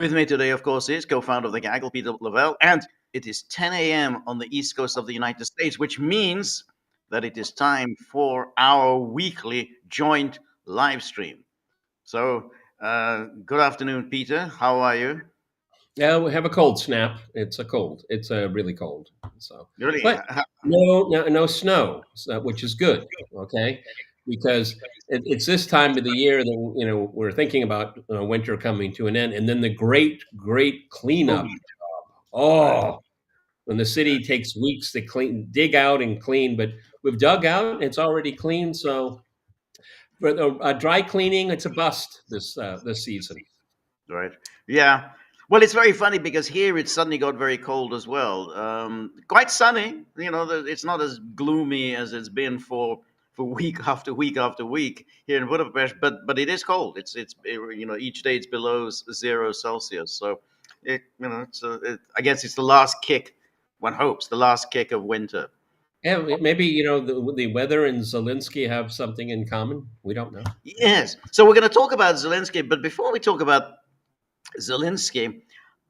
With me today, of course, is co-founder of the Gaggle, Peter Lavelle, and it is 10 a.m. on the East Coast of the United States, which means that it is time for our weekly joint live stream. So, good afternoon, Peter. How are you? Yeah, we have a cold snap. It's a cold. It's really cold. So, Really? but no snow, which is good. Okay, because it's this time of the year that we're thinking about winter coming to an end, and then the great cleanup. Right. Oh, when the city takes weeks to dig out and clean, but we've dug out, it's already clean. So, for the dry cleaning, it's a bust this season. Right. Yeah. Well, it's very funny because here it suddenly got very cold as well. Quite sunny. It's not as gloomy as it's been for week after week after week here in Budapest, but it is cold. Each day it's below 0 Celsius. So I guess it's the last kick. One hopes the last kick of winter. Yeah, maybe the weather and Zelenskyy have something in common. We don't know. Yes. So we're going to talk about Zelenskyy, but before we talk about Zelenskyy,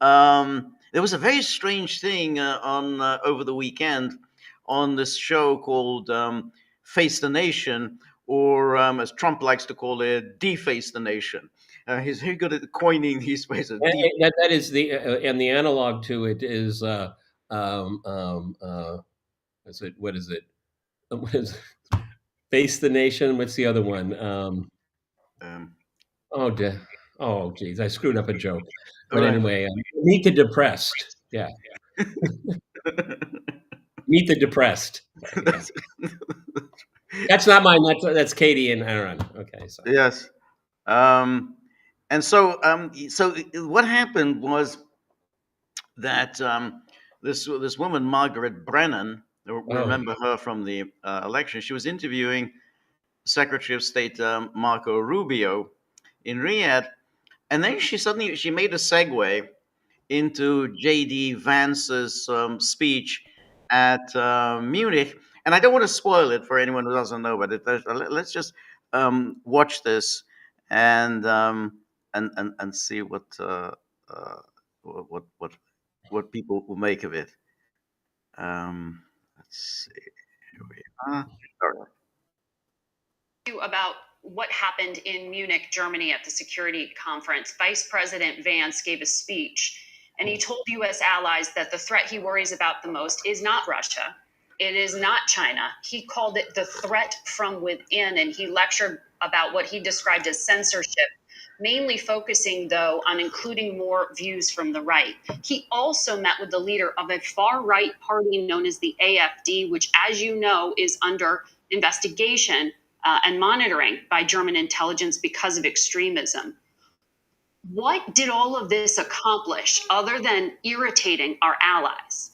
there was a very strange thing on over the weekend on this show called Face the Nation, or as Trump likes to call it, Deface the Nation. He's very good at coining these phrases. That is and the analog to it is what is it? What is Face the Nation? What's the other one? Oh, geez, I screwed up a joke. But Right. anyway, Meet the Depressed. Yeah. Meet the Depressed. That's not mine. That's Katie and Aaron. Okay. So. Yes. And so what happened was that this woman, Margaret Brennan, remember her from the election, she was interviewing Secretary of State Marco Rubio in Riyadh, and then she made a segue into J.D. Vance's speech at Munich, and I don't want to spoil it for anyone who doesn't know, but let's just watch this and see what people will make of it. Let's see. Here we are. All right. About what happened in Munich, Germany at the security conference, Vice President Vance gave a speech and he told U.S. allies that the threat he worries about the most is not Russia. It is not China. He called it the threat from within, and he lectured about what he described as censorship, mainly focusing, though, on including more views from the right. He also met with the leader of a far-right party known as the AfD, which, as you know, is under investigation and monitoring by German intelligence because of extremism. What did all of this accomplish other than irritating our allies?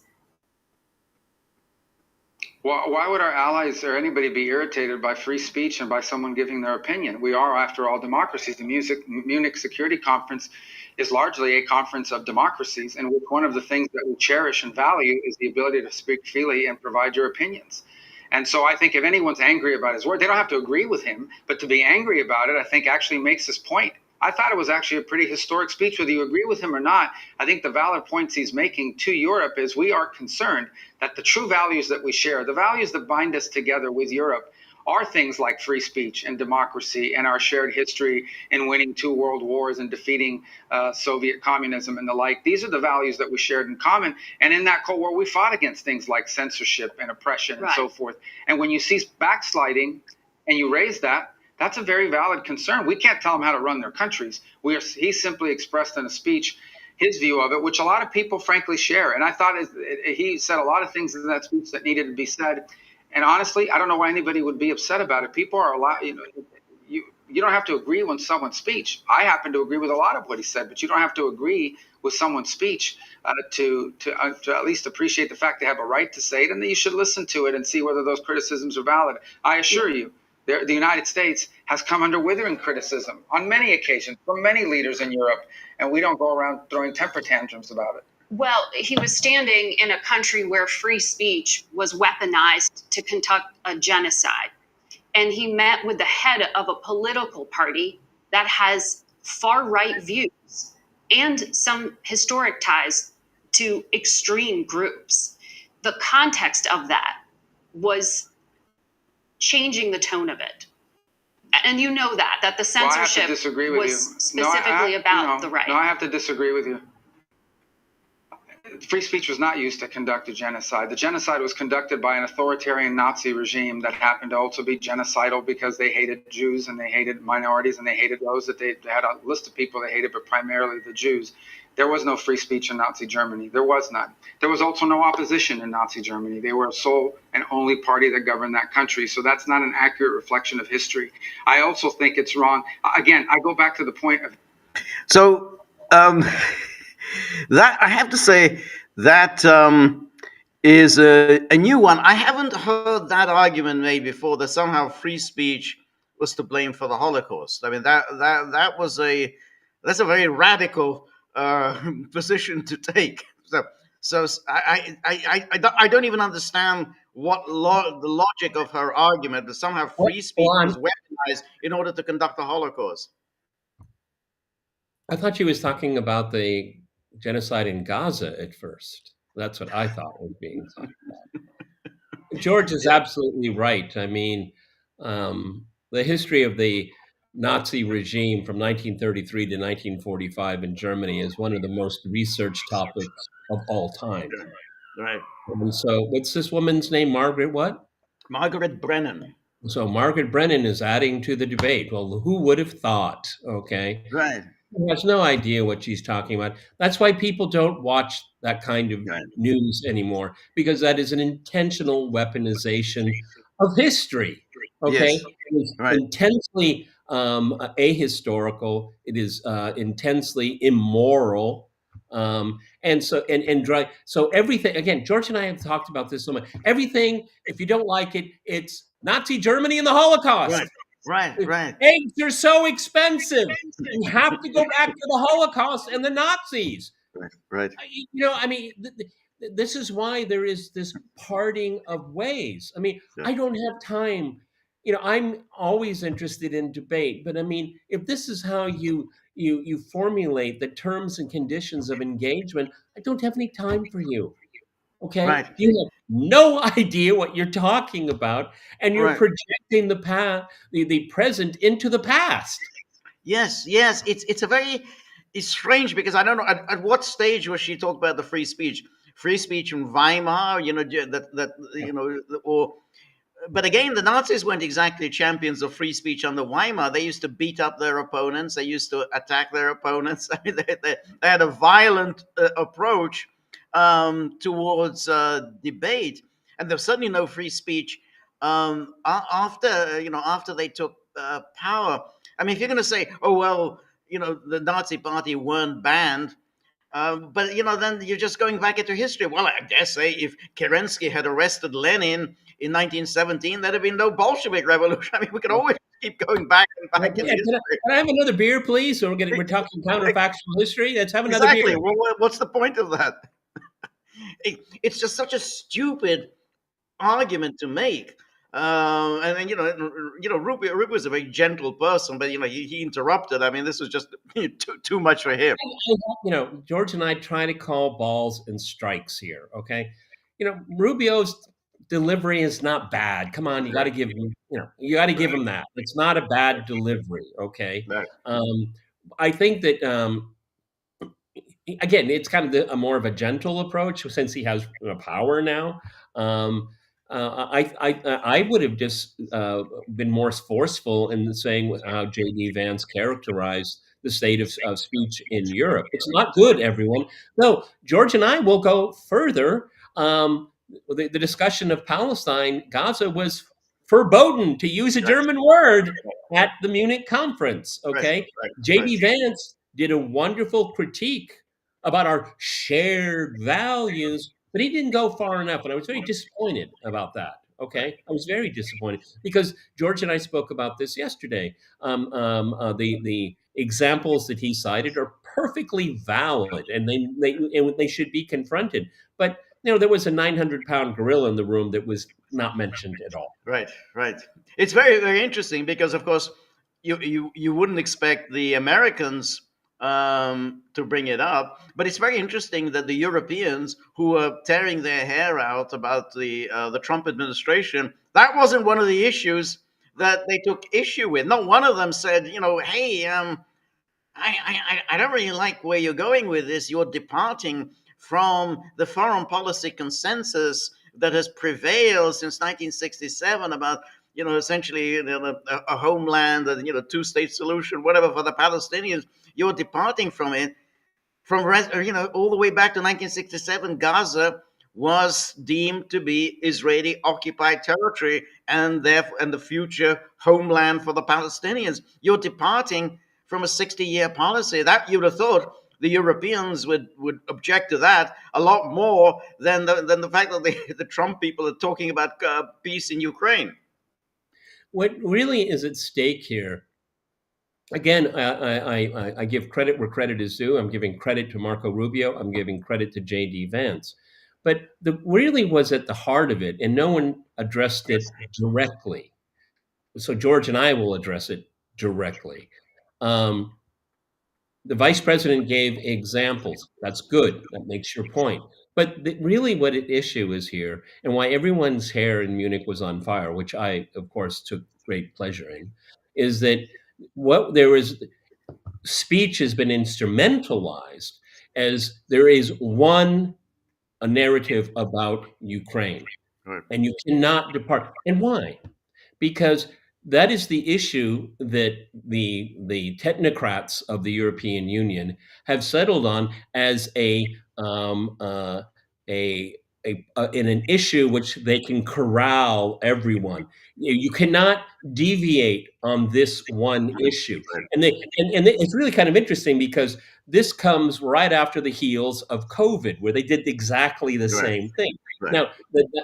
Well, why would our allies or anybody be irritated by free speech and by someone giving their opinion? We are, after all, democracies. The Munich Security Conference is largely a conference of democracies, in which one of the things that we cherish and value is the ability to speak freely and provide your opinions. And so I think if anyone's angry about his word, they don't have to agree with him, but to be angry about it, I think actually makes his point. I thought it was actually a pretty historic speech, whether you agree with him or not. I think the valid points he's making to Europe is we are concerned that the true values that we share, the values that bind us together with Europe, are things like free speech and democracy and our shared history in winning 2 world wars and defeating Soviet communism and the like. These are the values that we shared in common. And in that Cold War, we fought against things like censorship and oppression and so forth. And when you see backsliding and you raise that, that's a very valid concern. We can't tell them how to run their countries. He simply expressed in a speech his view of it, which a lot of people, frankly, share. And I thought he said a lot of things in that speech that needed to be said. And honestly, I don't know why anybody would be upset about it. People are you don't have to agree with someone's speech. I happen to agree with a lot of what he said, but you don't have to agree with someone's speech to at least appreciate the fact they have a right to say it, and that you should listen to it and see whether those criticisms are valid. I assure you, the United States has come under withering criticism on many occasions from many leaders in Europe, and we don't go around throwing temper tantrums about it. Well, he was standing in a country where free speech was weaponized to conduct a genocide. And he met with the head of a political party that has far-right views. and some historic ties to extreme groups. The context of that was changing the tone of it. And you know that the censorship was specifically about the right. No, I have to disagree with you. Free speech was not used to conduct a genocide. The genocide was conducted by an authoritarian Nazi regime that happened to also be genocidal because they hated Jews and they hated minorities and they hated those that they had a list of people they hated, but primarily the Jews. There was no free speech in Nazi Germany. There was none. There was also no opposition in Nazi Germany. They were a sole and only party that governed that country. So that's not an accurate reflection of history. I also think it's wrong. Again, I go back to the point of. So that I have to say that is a new one. I haven't heard that argument made before, that somehow free speech was to blame for the Holocaust. I mean, that's a very radical position to take. So I don't even understand what the logic of her argument, that somehow free speech was weaponized in order to conduct the Holocaust. I thought she was talking about the genocide in Gaza at first. That's what I thought was being talked about. George is absolutely right. I mean, the history of the Nazi regime from 1933 to 1945 in Germany is one of the most researched topics of all time. Right. And so, what's this woman's name? Margaret what? Margaret Brennan. So Margaret Brennan is adding to the debate. Well, who would have thought? Okay. Right. She has no idea what she's talking about. That's why people don't watch that kind of news anymore, because that is an intentional weaponization of history. Okay. Yes. It is intensely ahistorical. It is intensely immoral. And so everything, again, George and I have talked about this so much. Everything, if you don't like it, it's Nazi Germany and the Holocaust. Right. Eggs are so expensive. You have to go back to the Holocaust and the Nazis. Right. You know, I mean, this is why there is this parting of ways. I mean, I don't have time. You know, I'm always interested in debate, but I mean, if this is how you formulate the terms and conditions of engagement, I don't have any time for you. Okay, right. You have no idea what you're talking about, and you're projecting the present into the past. Yes, it's strange, because I don't know at what stage was she talking about the free speech in Weimar, you know, but again, the Nazis weren't exactly champions of free speech under Weimar. They used to beat up their opponents. They used to attack their opponents. I mean, they had a violent approach towards debate, and there's certainly no free speech after they took power. I mean, if you're going to say, oh well, you know, the Nazi Party weren't banned, but you know, then you're just going back into history. Well, I guess if Kerensky had arrested Lenin in 1917, there'd have been no Bolshevik revolution. I mean, we could always keep going back and back in history. Can I have another beer, please? So we're talking counterfactual history. Let's have another beer. Exactly. Well, what's the point of that? It's just such a stupid argument to make. And then, you know, Rubio is a very gentle person, but you know, he interrupted. I mean, this was just too much for him. You know, George and I try to call balls and strikes here. Okay, you know, Rubio's delivery is not bad. Come on, you got to give him. You know, you got to give him that. It's not a bad delivery. Okay, I think that. Again, it's kind of a more of a gentle approach since he has power now. I would have just been more forceful in saying how J.D. Vance characterized the state of speech in Europe. It's not good, everyone. No, George and I will go further. The discussion of Palestine, Gaza, was verboten, to use a German word, at the Munich conference. Okay, J.D. Vance did a wonderful critique about our shared values, but he didn't go far enough, and I was very disappointed about that. Okay, I was very disappointed because George and I spoke about this yesterday. The examples that he cited are perfectly valid, and they should be confronted. But you know, there was a 900-pound gorilla in the room that was not mentioned at all. Right. It's very, very interesting because, of course, you wouldn't expect the Americans to bring it up. But it's very interesting that the Europeans who are tearing their hair out about the Trump administration, that wasn't one of the issues that they took issue with. Not one of them said, hey, I don't really like where you're going with this. You're departing from the foreign policy consensus that has prevailed since 1967 about, essentially a homeland, a two-state solution, whatever, for the Palestinians. You're departing from it. From all the way back to 1967, Gaza was deemed to be Israeli occupied territory and therefore and the future homeland for the Palestinians. You're departing from a 60-year policy that you'd have thought the Europeans would object to that a lot more than the fact that the Trump people are talking about peace in Ukraine. What really is at stake here, again, I give credit where credit is due. I'm giving credit to Marco Rubio. I'm giving credit to J.D. Vance. But really was at the heart of it, and no one addressed it directly. So George and I will address it directly. The vice president gave examples. That's good. That makes your point. But really what at issue is here, and why everyone's hair in Munich was on fire, which I, of course, took great pleasure in, is that speech has been instrumentalized as there is a narrative about Ukraine. Right. And you cannot depart. And why? Because that is the issue that the technocrats of the European Union have settled on as in an issue which they can corral everyone. You cannot deviate on this one issue, and it's really kind of interesting because this comes right after the heels of COVID, where they did exactly the same thing. Right. Now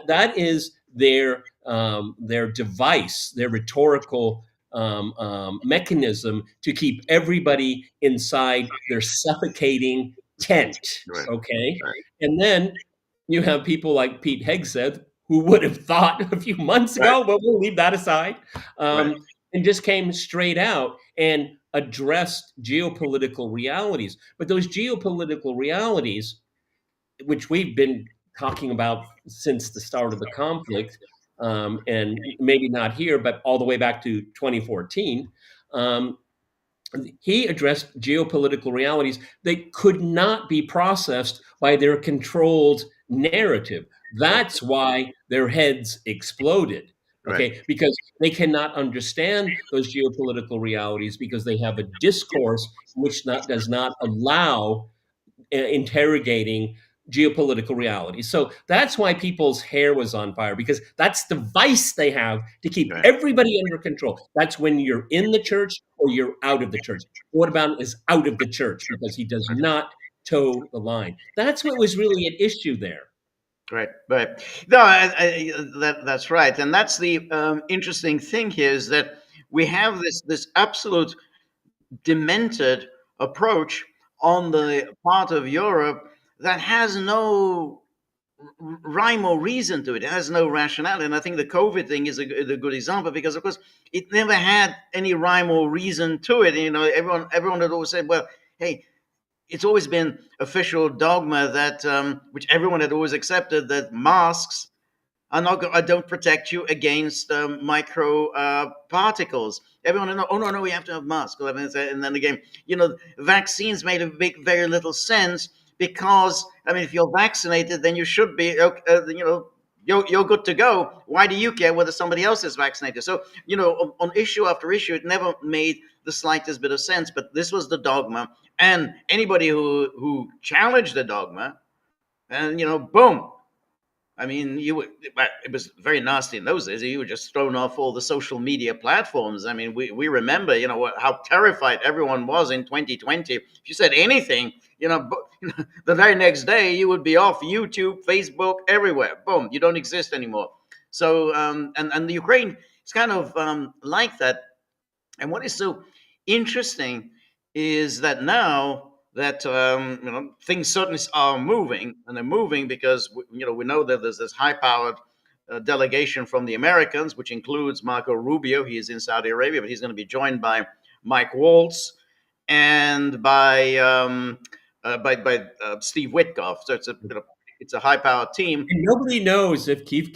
that is their device, their rhetorical mechanism to keep everybody inside their suffocating tent. Right. Okay, right. And then you have people like Pete Hegseth, who would have thought a few months ago, but we'll leave that aside, and just came straight out and addressed geopolitical realities. But those geopolitical realities, which we've been talking about since the start of the conflict, and maybe not here, but all the way back to 2014, he addressed geopolitical realities that could not be processed by their controlled narrative. That's why their heads exploded, okay? Right. Because they cannot understand those geopolitical realities because they have a discourse which does not allow interrogating geopolitical realities. So that's why people's hair was on fire, because that's the vice they have to keep everybody under control. That's when you're in the church or you're out of the church. What about is out of the church because he does not toe the line. That's what was really at issue there. Right. No, that's right. And that's the interesting thing here is that we have this absolute demented approach on the part of Europe that has no rhyme or reason to it. It has no rationality. And I think the COVID thing is a good example because, of course, it never had any rhyme or reason to it. Everyone had always said, well, hey, it's always been official dogma that, which everyone had always accepted, that masks don't protect you against micro particles. Everyone, no, we have to have masks. And then again, vaccines made very little sense because, if you're vaccinated, then you should be, you're good to go. Why do you care whether somebody else is vaccinated? So, on issue after issue, it never made the slightest bit of sense. But this was the dogma, and anybody who challenged the dogma, and boom. It was very nasty in those days. You were just thrown off all the social media platforms. We remember, how terrified everyone was in 2020. If you said anything, the very next day you would be off YouTube, Facebook, everywhere. Boom, you don't exist anymore. So, and the Ukraine is kind of like that. And what is so interesting is that now that things certainly are moving, and they're moving because we know that there's this high-powered delegation from the Americans, which includes Marco Rubio. He is in Saudi Arabia, but he's going to be joined by Mike Waltz and by Steve Witkoff. So it's a high-powered team. And nobody knows if Keith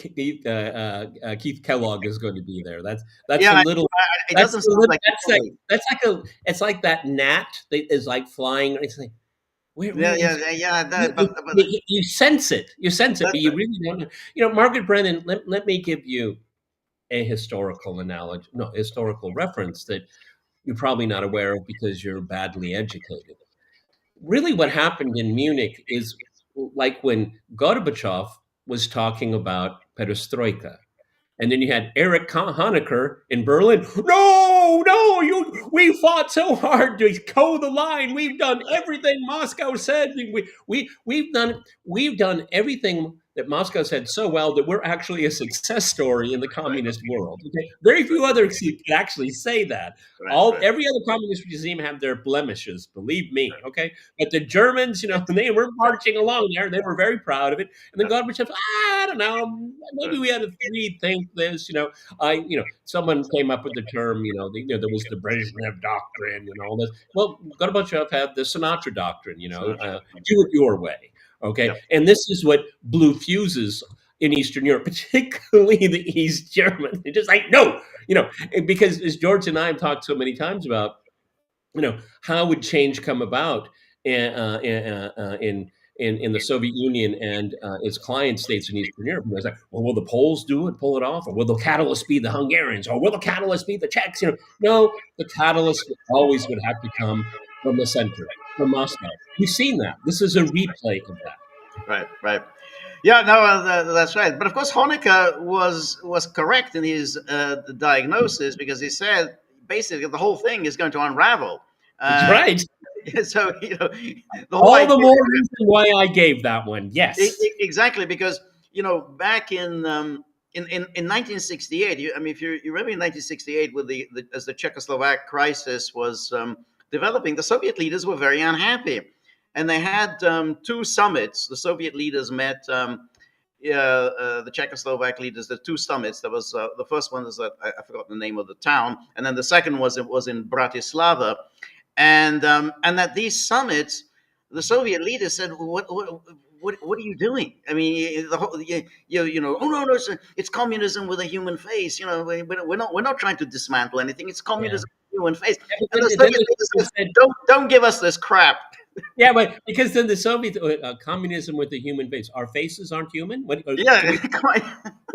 Kellogg is going to be there. That's Yeah, a little. it doesn't sound like It's like that gnat that is like flying. It's like where you sense it. You sense it, but you really don't know. You know, Margaret Brennan. Let me give you a historical analogy, no, historical reference that you're probably not aware of because you're badly educated. Really, what happened in Munich is like when Gorbachev was talking about perestroika. And then you had Erich Honecker in Berlin. No, we fought so hard to toe the line. We've done everything Moscow said. We've done everything that Moscow said so well that we're actually a success story in the communist world. Okay? Very few others can actually say that. Every other communist regime have their blemishes, believe me. Okay, but the Germans, you know, they were marching along there. They were very proud of it. And then Gorbachev, I don't know, maybe we had to rethink this. You know, someone came up with the term. There was the Brezhnev doctrine and all this. Well, Gorbachev had the Sinatra doctrine. Do it your way. Okay, and this is what blew fuses in Eastern Europe, particularly the East German. They're just like, no, because as George and I have talked so many times about, how would change come about in the Soviet Union and its client states in Eastern Europe. And it's like, well, will the Poles pull it off, or will the catalyst be the Hungarians, or will the catalyst be the Czechs? No, the catalyst always would have to come from the center, from Moscow. We've seen that. This is a replay of that. Right. Yeah, no, that's right. But of course, Honecker was correct in his diagnosis, because he said basically the whole thing is going to unravel. That's right. So all the more reason why I gave that one. Yes, exactly, because back in 1968, if you remember in 1968, with as the Czechoslovak crisis was developing, the Soviet leaders were very unhappy, and they had two summits. The Soviet leaders met the Czechoslovak leaders. The two summits. There was the first one is I forgot the name of the town, and then the second was in Bratislava, and at these summits, the Soviet leaders said, "What are you doing? I mean, the whole, oh no, it's communism with a human face. We're not trying to dismantle anything. It's communism with a human face." And the Soviet leaders said, "Don't give us this crap." Yeah, but because then the Soviet communism with the human face, our faces aren't human. Can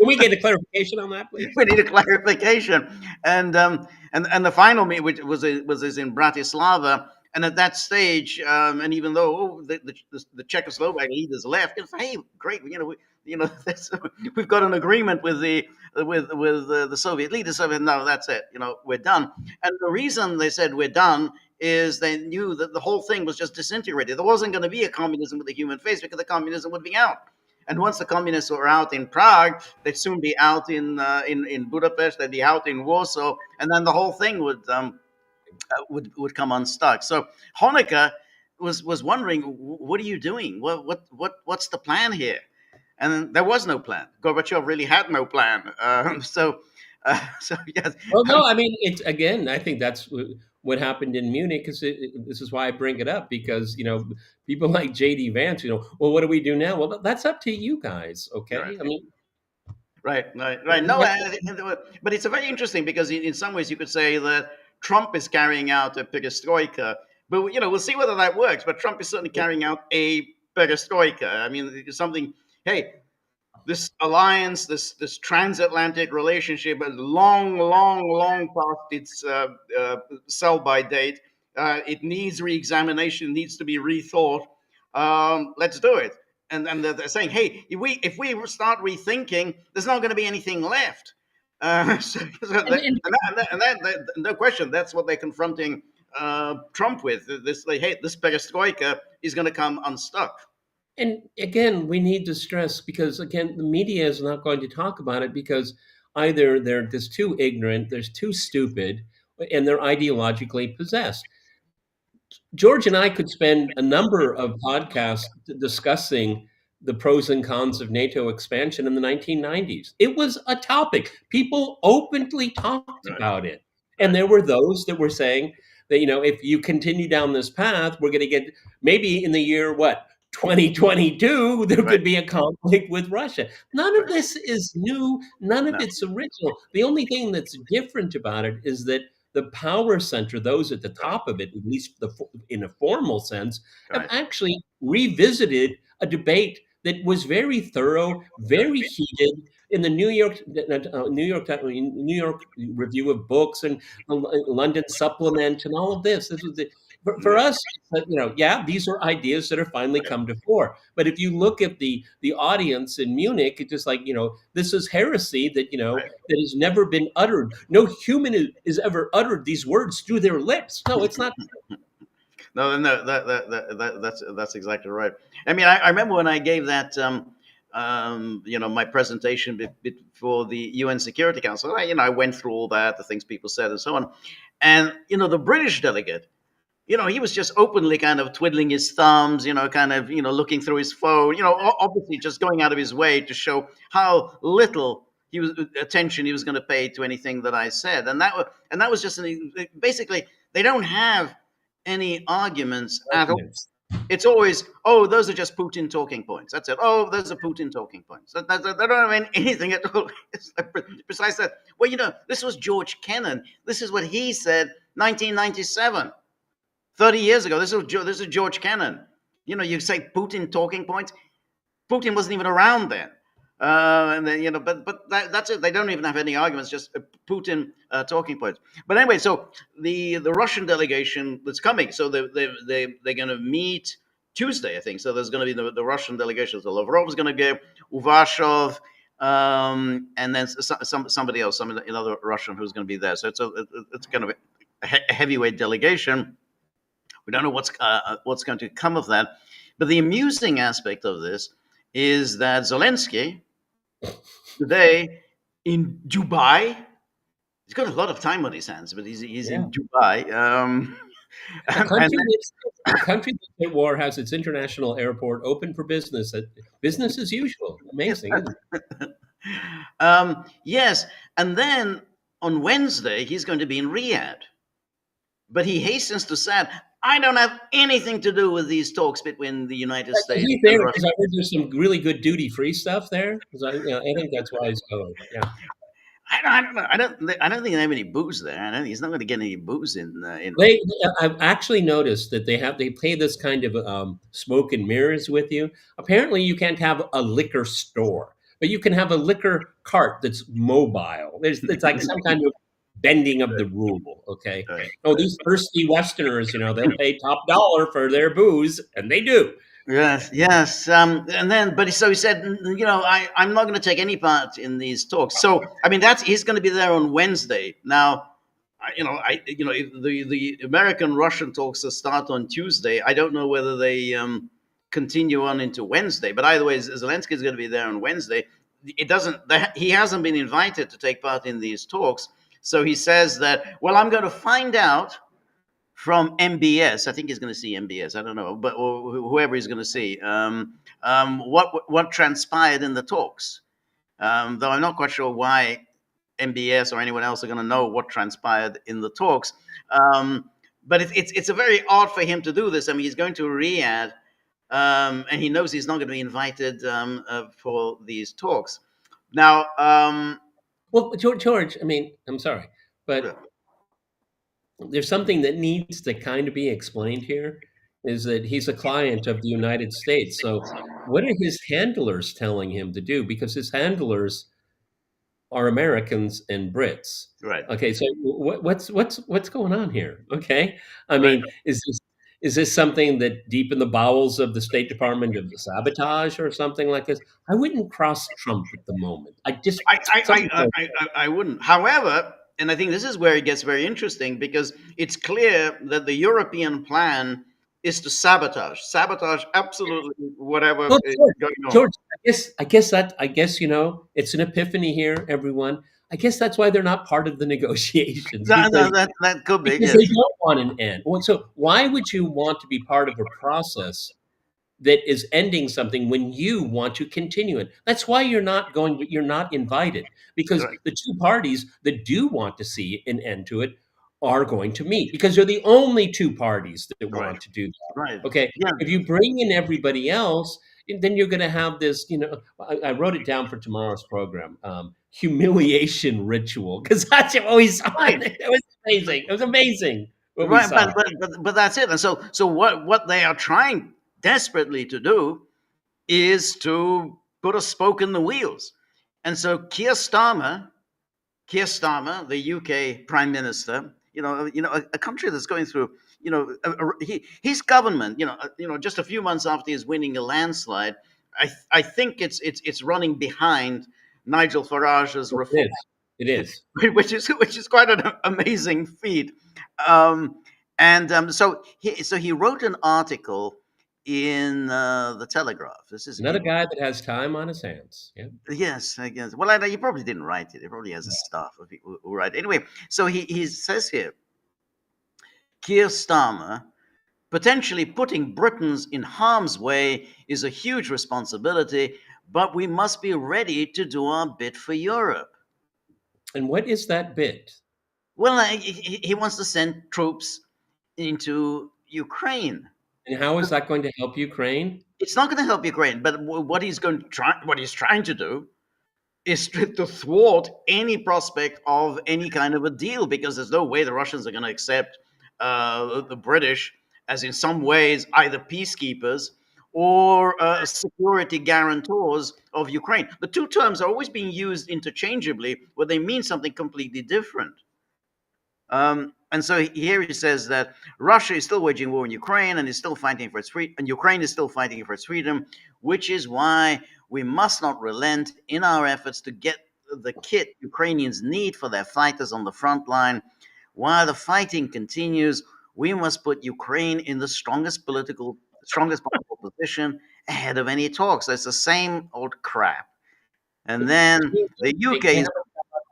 we get a clarification on that, please? We need a clarification. And the final meeting, which was in Bratislava, and at that stage, and even though the Czechoslovak leaders left, it's hey, great, we've got an agreement with the Soviet leaders. So no, that's it. We're done. And the reason they said we're done is they knew that the whole thing was just disintegrated. There wasn't going to be a communism with a human face, because the communism would be out. And once the communists were out in Prague, they'd soon be out in Budapest. They'd be out in Warsaw, and then the whole thing would come unstuck. So Honecker was wondering, what are you doing? What's the plan here? And there was no plan. Gorbachev really had no plan. So yes. Well, no, I mean, it's again. I think that's what happened in Munich. This is why I bring it up, because people like J.D. Vance. Well, what do we do now? Well, that's up to you guys. Okay, right. I mean. Right. No, but it's very interesting, because in some ways you could say that Trump is carrying out a perestroika, but we'll see whether that works. But Trump is certainly carrying out a perestroika. I mean, it's something. Hey, this alliance, this transatlantic relationship is long past its sell-by date. It needs re-examination, needs to be rethought. Let's do it. And they're saying, hey, if we start rethinking, there's not going to be anything left. No question, that's what they're confronting Trump with. This perestroika is going to come unstuck. And again, we need to stress, because again, the media is not going to talk about it, because either they're just too ignorant, they're too stupid, and they're ideologically possessed. George and I could spend a number of podcasts discussing the pros and cons of NATO expansion in the 1990s. It was a topic. People openly talked about it. And there were those that were saying that, if you continue down this path, we're going to get maybe in the year, 2022, there could be a conflict with Russia. None of this is new. None of it's original. The only thing that's different about it is that the power center, those at the top of it, at least in a formal sense, have actually revisited a debate that was very thorough, very heated in the New York Review of Books and London Supplement and all of this. This was for us, these are ideas that are finally come to fore. But if you look at the audience in Munich, it's just like, this is heresy that, that has never been uttered. No human has ever uttered these words through their lips. No, it's not. No, that's exactly right. I mean, I remember when I gave that, my presentation before the UN Security Council. I went through all that, the things people said, and so on. And the British delegate, he was just openly kind of twiddling his thumbs, kind of looking through his phone, obviously just going out of his way to show how little attention he was going to pay to anything that I said. And that was just basically they don't have any arguments at all. It's always, those are just Putin talking points. That's it. Those are Putin talking points. They don't have anything at all. It's precise that. Well, this was George Kennan. This is what he said, 1997, 30 years ago. This is George Kennan. You say Putin talking points. Putin wasn't even around then. And then, but that's it. They don't even have any arguments, just Putin talking points. But anyway, so the Russian delegation that's coming, so they're going to meet Tuesday, I think. So there's going to be the Russian delegation. So Lavrov is going to go, Uvashov, and then somebody else, another Russian who's going to be there. So it's kind of a heavyweight delegation. We don't know what's going to come of that. But the amusing aspect of this is that Zelenskyy today in Dubai, he's got a lot of time on his hands, but he's in Dubai. A country that's at war has its international airport open for business. Business as usual. Amazing. Yes, and then on Wednesday he's going to be in Riyadh, but he hastens to say, I don't have anything to do with these talks between the United States and Russia. Because I heard there's some really good duty-free stuff there. Because I think that's why he's going. Yeah. I don't know. I don't think they have any booze there. He's not going to get any booze in. I've actually noticed that they play this kind of smoke and mirrors with you. Apparently, you can't have a liquor store, but you can have a liquor cart that's mobile. It's like some kind of bending of the rule, okay? Right. These thirsty Westerners, they'll pay top dollar for their booze, and they do. Yes. And then, so he said, I'm not going to take any part in these talks. So, he's going to be there on Wednesday. Now, the American-Russian talks start on Tuesday. I don't know whether they continue on into Wednesday. But either way, Zelenskyy is going to be there on Wednesday. He hasn't been invited to take part in these talks. So he says that, I'm going to find out from MBS. I think he's going to see MBS. I don't know, but or whoever he's going to see, what transpired in the talks. Though I'm not quite sure why MBS or anyone else are going to know what transpired in the talks. But it's a very odd for him to do this. he's going to Riyadh, and he knows he's not going to be invited for these talks. Now. Well, George, I'm sorry, but there's something that needs to kind of be explained here, is that he's a client of the United States. So what are his handlers telling him to do? Because his handlers are Americans and Brits. Right. Okay, so what's going on here? Okay? Is this something that deep in the bowels of the State Department of sabotage or something like this? I wouldn't cross Trump at the moment. I wouldn't. However, and I think this is where it gets very interesting, because it's clear that the European plan is to sabotage absolutely whatever is going on. George, I guess it's an epiphany here, everyone. I guess that's why they're not part of the negotiations. That could be. Because they don't want an end. So why would you want to be part of a process that is ending something when you want to continue it? That's why you're not invited, because the two parties that do want to see an end to it are going to meet because they're the only two parties that Right. want to do that. Right. Okay. Yeah. If you bring in everybody else, then you're going to have this, I wrote it down for tomorrow's program, humiliation ritual, because that's what we saw. Right. It was amazing. It was amazing what we Right, saw. but that's it. And so what they are trying desperately to do is to put a spoke in the wheels. And so Keir Starmer, the UK Prime Minister, a country that's going through, his government, just a few months after he's winning a landslide, I think it's running behind Nigel Farage's reform. It is. which is quite an amazing feat. So he wrote an article in the Telegraph. This is Another guy that has time on his hands. Yeah. Yes, I guess. Well, he probably didn't write it. He probably has a staff of people who write. Anyway, so he says here, Keir Starmer, potentially putting Britons in harm's way is a huge responsibility, but we must be ready to do our bit for Europe. And what is that bit? Well, he wants to send troops into Ukraine. And how is that going to help Ukraine? It's not going to help Ukraine, but what he's trying to do is to thwart any prospect of any kind of a deal, because there's no way the Russians are going to accept the British as, in some ways, either peacekeepers or security guarantors of Ukraine. The two terms are always being used interchangeably, but they mean something completely different. And so here he says that Russia is still waging war in Ukraine and is still fighting for its freedom, and Ukraine is still fighting for its freedom, which is why we must not relent in our efforts to get the kit Ukrainians need for their fighters on the front line. While the fighting continues, we must put Ukraine in the strongest possible position ahead of any talks. That's the same old crap. And then the UK is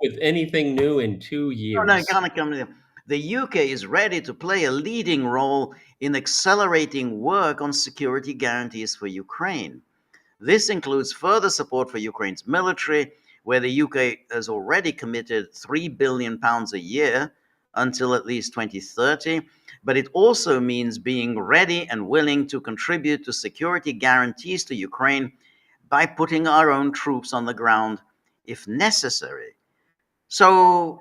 with anything new in 2 years. No, can't come to the UK is ready to play a leading role in accelerating work on security guarantees for Ukraine. This includes further support for Ukraine's military, where the UK has already committed £3 billion a year until at least 2030. But it also means being ready and willing to contribute to security guarantees to Ukraine by putting our own troops on the ground if necessary. So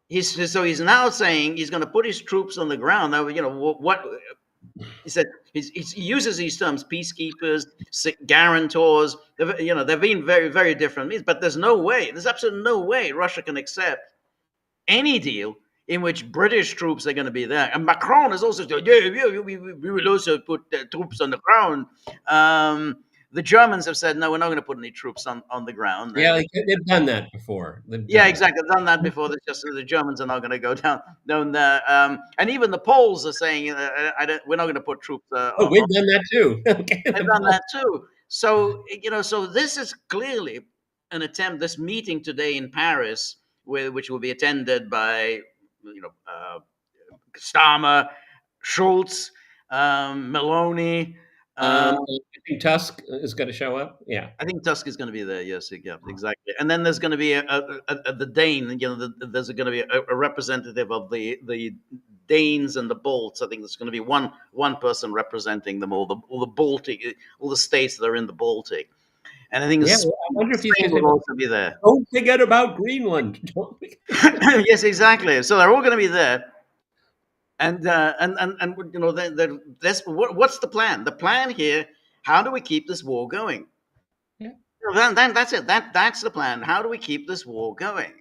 he's now saying he's going to put his troops on the ground. Now, what he said, he uses these terms: peacekeepers, guarantors. They've been very, very different means. But there's absolutely no way Russia can accept any deal in which British troops are going to be there. And Macron has also said, we will also put troops on the ground. The Germans have said, no, we're not going to put any troops on the ground. Yeah, they've done that before. Exactly. They've done that before. It's just the Germans are not going to go down there. And even the Poles are saying, we're not going to put troops. We've done that too. Okay. They've done that too. So, so this is clearly an attempt, this meeting today in Paris, which will be attended by, Starmer, Schultz, Meloni. I think Tusk is going to show up. Yeah, I think Tusk is going to be there. Yes, yeah, exactly. And then there's going to be the Dane. There's going to be a representative of the Danes and the Balts. I think there's going to be one person representing them all the Baltic, all the states that are in the Baltic. And I think I wonder if he's going to also be there. Don't forget about Greenland. Yes, exactly. So they're all going to be there. And what's the plan? The plan here: how do we keep this war going? Yeah. That's it. That's the plan. How do we keep this war going?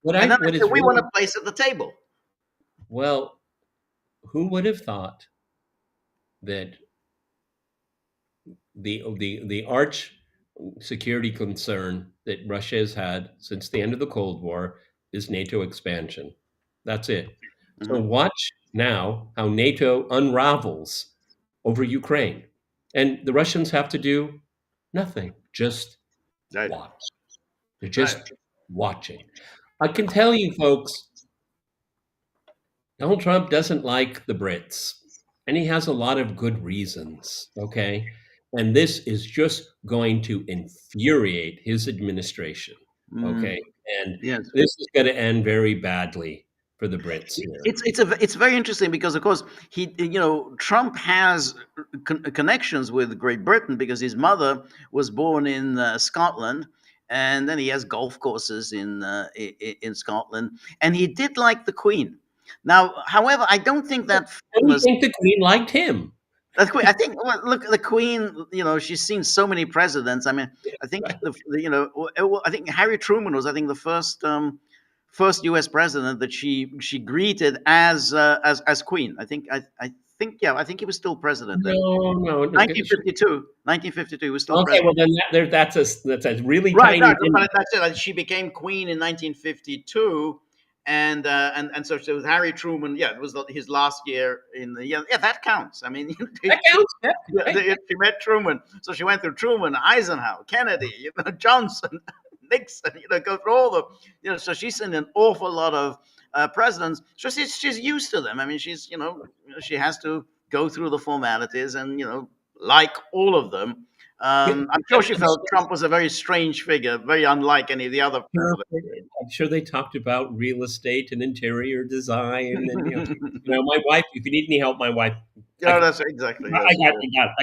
We want a place at the table. Well, who would have thought that the arch security concern that Russia has had since the end of the Cold War is NATO expansion? That's it. Mm-hmm. So watch now how NATO unravels over Ukraine. And the Russians have to do nothing, just watch. They're just watching. I can tell you, folks, Donald Trump doesn't like the Brits, and he has a lot of good reasons, okay? And this is just going to infuriate his administration, okay? And this is going to end very badly for the Brits here. It's very interesting because, of course, Trump has connections with Great Britain because his mother was born in Scotland, and then he has golf courses in Scotland, and he did like the Queen. Now, however, I don't think that I don't think the Queen liked him. The Queen, I think. Well, look, the Queen. She's seen so many presidents. I mean, I think I think Harry Truman was, I think, the first U.S. president that she greeted as Queen. I think he was still president then. No. 1952. He was still okay. president. Well, then that's a really right. tiny. But that's it. She became Queen in 1952. And so it was Harry Truman. Yeah, it was his last year in the. Yeah, that counts. I mean, that counts. She met Truman, so she went through Truman, Eisenhower, Kennedy, Johnson, Nixon. Go through all the. So she's seen an awful lot of presidents. So she's used to them. I mean, she's she has to go through the formalities and like all of them. I'm sure she felt Trump was a very strange figure, very unlike any of the other presidents. I'm sure they talked about real estate and interior design, and my wife. If you need any help, my wife. Yeah, that's exactly. I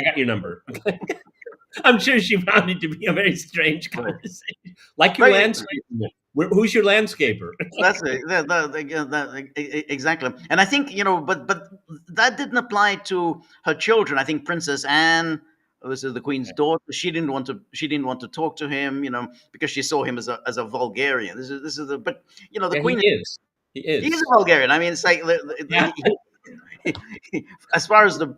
got your number. I'm sure she found it to be a very strange conversation. Like your landscaper. Who's your landscaper? That's it. Exactly. And I think but that didn't apply to her children. I think Princess Anne. This is the Queen's daughter. She didn't want to talk to him, because she saw him as a vulgarian. But the Queen is. He is. He's a vulgarian. I meof as far as the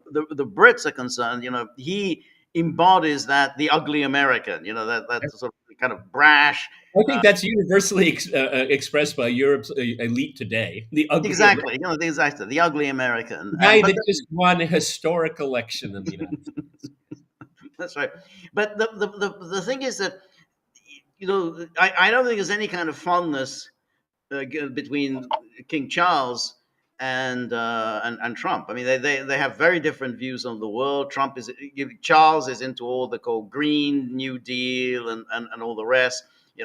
Brits are concerned, he embodies the ugly American. That's sort of kind of brash. I think that's universally expressed by Europe's elite today. The ugly exactly, the ugly American. The guy that just won a historic election in the United States. That's right. But the thing is that I don't think there's any kind of fondness between King Charles and Trump. I mean, they have very different views on the world. Charles is into all the Green New Deal and all the rest. He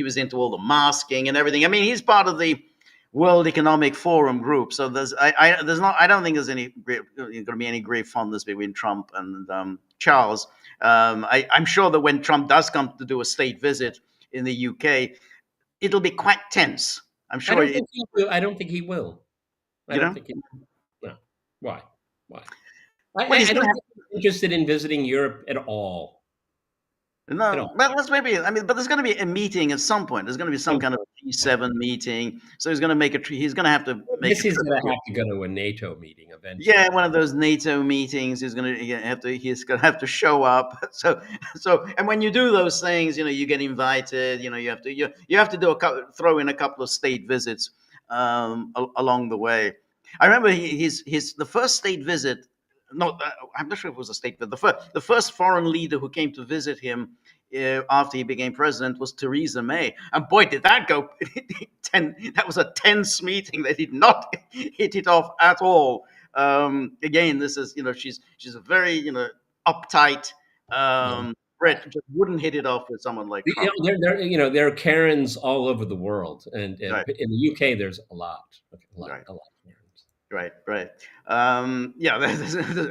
was into all the masking and everything. I mean, he's part of the World Economic Forum group. So I don't think there's going to be any great fondness between Trump and Charles. I'm sure that when Trump does come to do a state visit in the UK, it'll be quite tense. I'm sure. I don't think he will. I don't think he will. No. Why? I don't think he's interested in visiting Europe at all. No, well, that's maybe. I mean, but there's going to be a meeting at some point. There's going to be some kind of G7 meeting. So he's going to make he's going to have to make. He's going to have to go to a NATO meeting eventually. Yeah, one of those NATO meetings. He's going to have to show up. So, and when you do those things, you get invited. You have to throw in a couple of state visits along the way. I remember the first state visit. No, I'm not sure if it was a state, but the first foreign leader who came to visit him after he became president was Theresa May. And boy, did that go! That was a tense meeting. They did not hit it off at all. Again, this is she's a very uptight. Brit just wouldn't hit it off with someone like Trump. There are Karens all over the world, and right. In the UK, there's a lot. Right.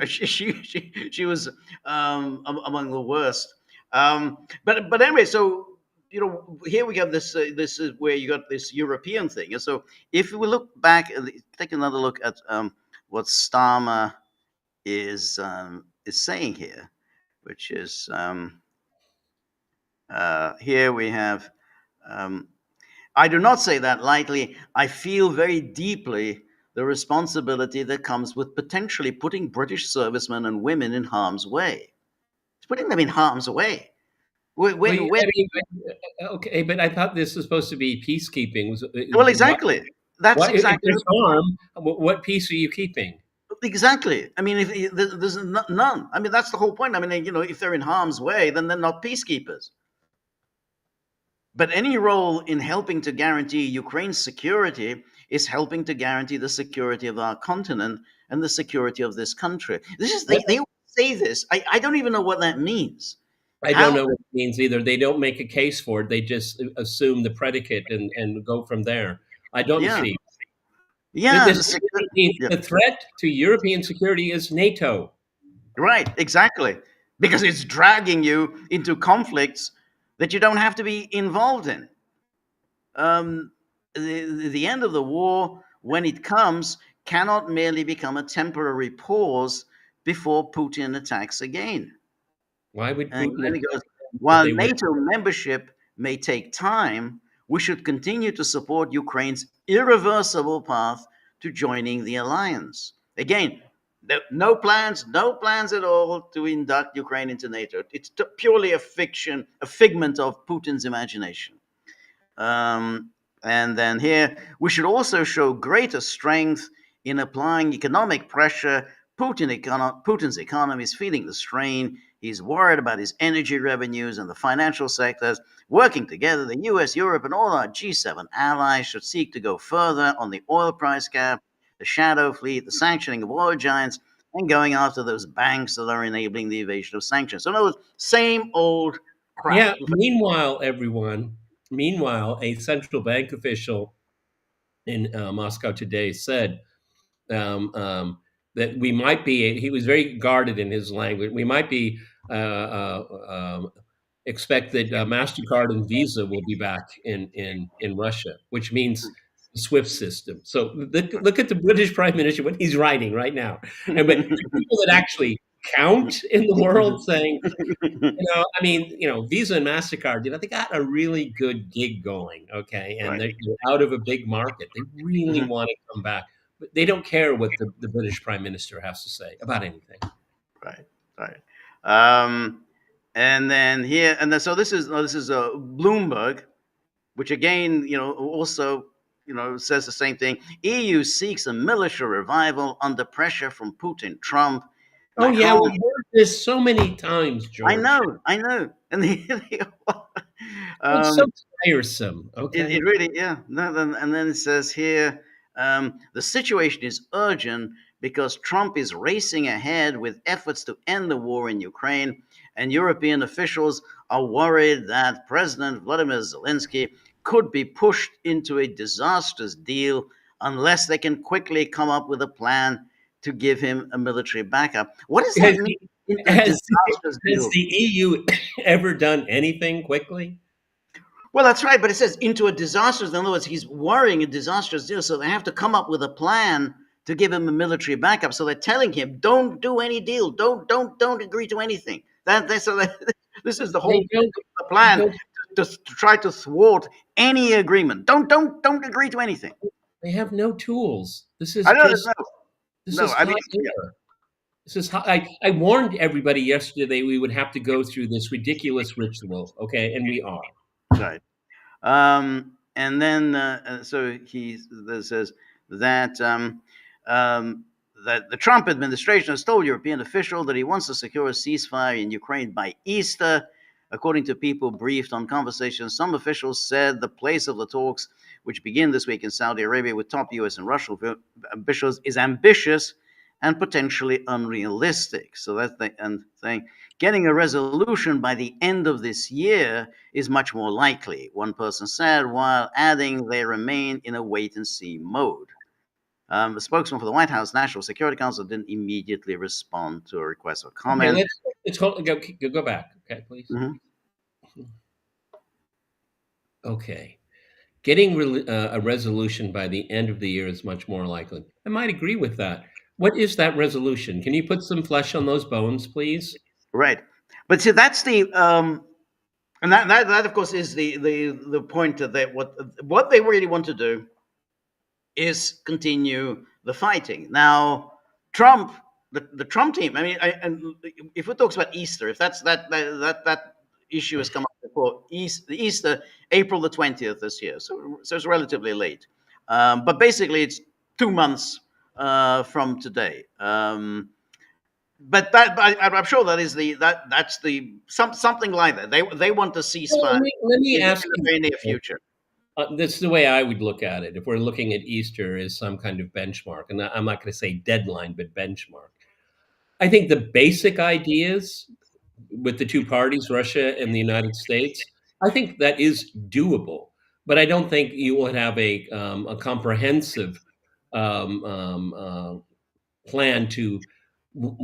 She was among the worst. But anyway, so here we have this. This is where you got this European thing. And so if we look back, take another look at what Starmer is saying here, which is here we have. I do not say that lightly. I feel very deeply the responsibility that comes with potentially putting British servicemen and women in harm's way. It's putting them in harm's way. Okay, but I thought this was supposed to be peacekeeping. Well, exactly. That's exactly. If there's harm, what peace are you keeping? Exactly. I mean, if there's none. I mean, that's the whole point. I mean, if they're in harm's way, then they're not peacekeepers. But any role in helping to guarantee Ukraine's security is helping to guarantee the security of our continent and the security of this country. They say this. I don't even know what that means. I don't know what it means either. They don't make a case for it. They just assume the predicate and go from there. I don't Yeah. deceive. Yeah, The threat to European security is NATO. right, exactly. Because it's dragging you into conflicts that you don't have to be involved in. The end of the war, when it comes, cannot merely become a temporary pause before Putin attacks again. Why would And Putin then he goes, attack if while they were? NATO membership may take time, we should continue to support Ukraine's irreversible path to joining the alliance. Again, no plans at all to induct Ukraine into NATO. It's purely a fiction, a figment of Putin's imagination. And then here, we should also show greater strength in applying economic pressure. Putin's economy is feeling the strain. He's worried about his energy revenues and the financial sectors. Working together, the US, Europe, and all our G7 allies should seek to go further on the oil price cap, the shadow fleet, the sanctioning of oil giants, and going after those banks that are enabling the evasion of sanctions. So, in other words, same old crap. Yeah. Meanwhile, a central bank official in Moscow today said that we might be. He was very guarded in his language. We might be expect that Mastercard and Visa will be back in Russia, which means the SWIFT system. So look at the British Prime Minister, what he's writing right now, and but people that actually count in the world saying, Visa and Mastercard, they got a really good gig going, okay, and Right. they're out of a big market. They really want to come back, but they don't care what the British Prime Minister has to say about anything. Right. And then here, so this is Bloomberg, which again, also, says the same thing. EU seeks a military revival under pressure from Putin, Trump. Oh yeah, we've heard this so many times, George. I know, and it's so tiresome. Okay, it really, yeah. And then it says here, the situation is urgent because Trump is racing ahead with efforts to end the war in Ukraine, and European officials are worried that President Vladimir Zelenskyy could be pushed into a disastrous deal unless they can quickly come up with a plan to give him a military backup. What does that mean? Has the EU ever done anything quickly? Well, that's right, but it says into a disastrous. In other words, he's worrying a disastrous deal, so they have to come up with a plan to give him a military backup. So they're telling him, don't do any deal, don't agree to anything. This is the whole plan to try to thwart any agreement. Don't agree to anything. They have no tools. This is I warned everybody yesterday we would have to go through this ridiculous ritual, okay, and we are. Right. And then so he says that that the Trump administration has told European officials that he wants to secure a ceasefire in Ukraine by Easter. According to people briefed on conversations, some officials said the place of the talks, which begin this week in Saudi Arabia with top US and Russian officials, is ambitious and potentially unrealistic. So that's saying getting a resolution by the end of this year is much more likely, one person said, while adding they remain in a wait-and-see mode. The spokesman for the White House National Security Council didn't immediately respond to a request for comment. Okay, go back, okay, please. Mm-hmm. Okay. Getting a resolution by the end of the year is much more likely. I might agree with that. What is that resolution? Can you put some flesh on those bones, please? Right. But see, that's the and that of course is the point that what they really want to do is continue the fighting. Now, Trump, the Trump team. I mean, and if it talks about Easter, if that's that issue has come up before Easter, April the 20th this year, so it's relatively late. But basically, it's 2 months from today. But I'm sure that is that's something like that. They want to ceasefire let me ask in the very near future. That's the way I would look at it. If we're looking at Easter as some kind of benchmark, and I'm not going to say deadline, but benchmark. I think the basic ideas with the two parties, Russia and the United States, I think that is doable. but I don't think you would have a comprehensive um, um, uh, plan to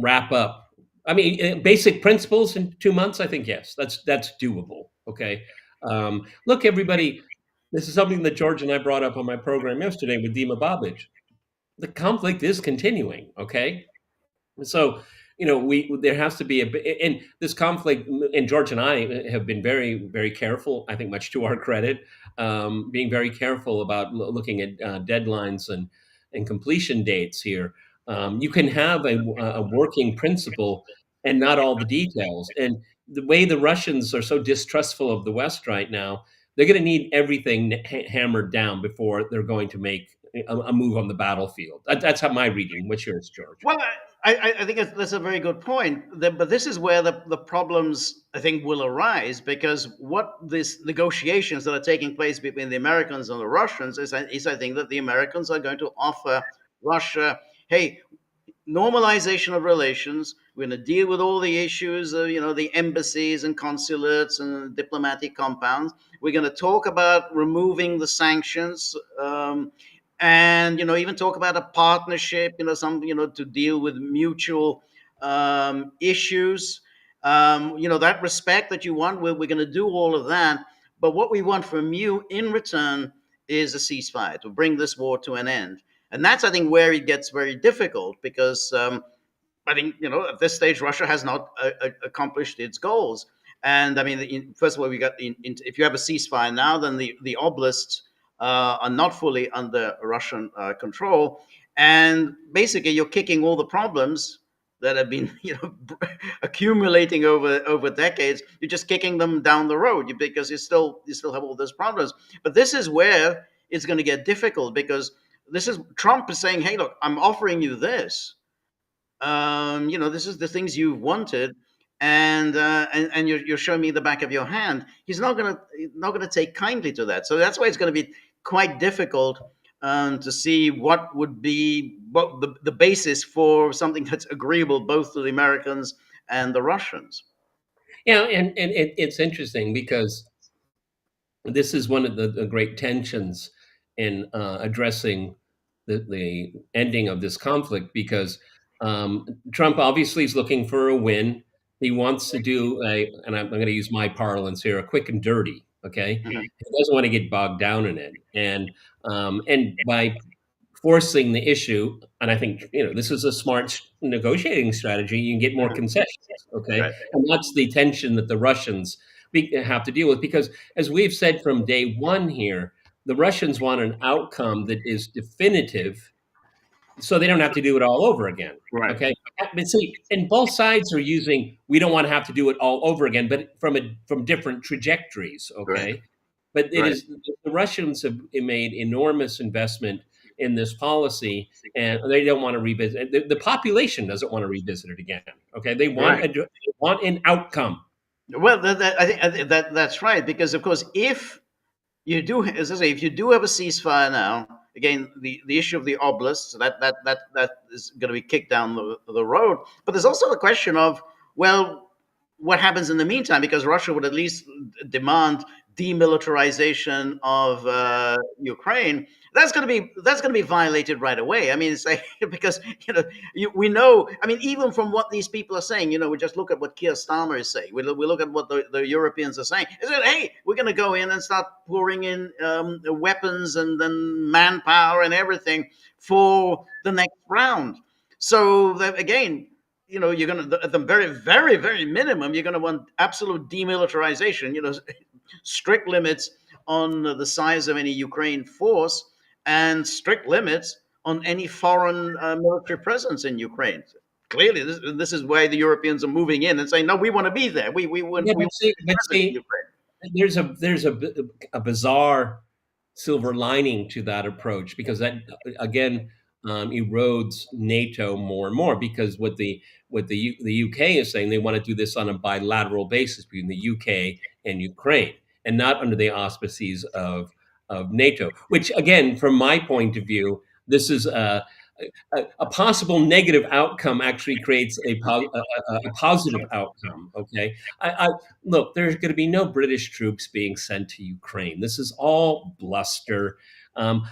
wrap up. I mean, basic principles in 2 months. I think yes, that's doable. Okay, look, everybody. This is something that George and I brought up on my program yesterday with Dima Babic. The conflict is continuing. Okay, so, we there has to be and this conflict, and George and I have been very, very careful. I think, much to our credit, being very careful about looking at deadlines and completion dates here. You can have a working principle and not all the details. And the way the Russians are so distrustful of the West right now, they're going to need everything hammered down before they're going to make a move on the battlefield. That's how my reading. What's yours, George? Well, I think that's a very good point. But this is where the problems, I think, will arise, because what these negotiations that are taking place between the Americans and the Russians is I think that the Americans are going to offer Russia, hey, normalization of relations. We're going to deal with all the issues of, the embassies and consulates and diplomatic compounds. We're going to talk about removing the sanctions, and even talk about a partnership, to deal with mutual issues. That respect that you want, we're going to do all of that. But what we want from you in return is a ceasefire to bring this war to an end. And that's, I think, where it gets very difficult, because I think, at this stage, Russia has not accomplished its goals. And I mean, first of all, if you have a ceasefire now, then the oblasts are not fully under Russian control. And basically, you're kicking all the problems that have been, accumulating over decades. You're just kicking them down the road, because you still have all those problems. But this is where it's going to get difficult, because Trump is saying, hey, look, I'm offering you this. This is the things you've wanted, and you're showing me the back of your hand. He's not gonna take kindly to that. So that's why it's going to be quite difficult to see what would be the basis for something that's agreeable both to the Americans and the Russians. Yeah, and it's interesting, because this is one of the great tensions in addressing the ending of this conflict, because Trump obviously is looking for a win. He wants to do and I'm going to use my parlance here, a quick and dirty. Okay, Mhm. he doesn't want to get bogged down in it, and by forcing the issue, and I think this is a smart negotiating strategy. You can get more concessions. Okay, Right. and that's the tension that the Russians have to deal with, because, as we've said from day one here, the Russians want an outcome that is definitive, so they don't have to do it all over again. Right. Okay, but see, and both sides are using, we don't want to have to do it all over again, but from different trajectories. Okay, Right. but it Right. is the Russians have made enormous investment in this policy, and they don't want to revisit it. The population doesn't want to revisit it again. Okay, they want Right. they want an outcome. Well, I think that's right, because of course, if you do, as I say, if you do have a ceasefire now, again, the issue of the oblasts, that is going to be kicked down the road. But there's also the question of, well, what happens in the meantime? Because Russia would at least demand demilitarization of Ukraine. That's going to be violated right away. I mean, it's like, because we know. I mean, even from what these people are saying, we just look at what Keir Starmer is saying. We look at what the Europeans are saying. Is that, hey, we're going to go in and start pouring in weapons and then manpower and everything for the next round. So that, again, you're going to, at the very, very, very minimum, you're going to want absolute demilitarization. Strict limits on the size of any Ukraine force, and strict limits on any foreign military presence in Ukraine. Clearly, this is why the Europeans are moving in and saying, no, we want to be there. We want Yeah, we but see, Ukraine. there's a bizarre silver lining to that approach, because that again erodes NATO more and more, because the UK is saying, they want to do this on a bilateral basis between the UK and Ukraine, and not under the auspices of NATO. Which, again, from my point of view, this is a possible negative outcome actually creates a positive outcome. Okay, look, there's going to be no British troops being sent to Ukraine. This is all bluster. I'm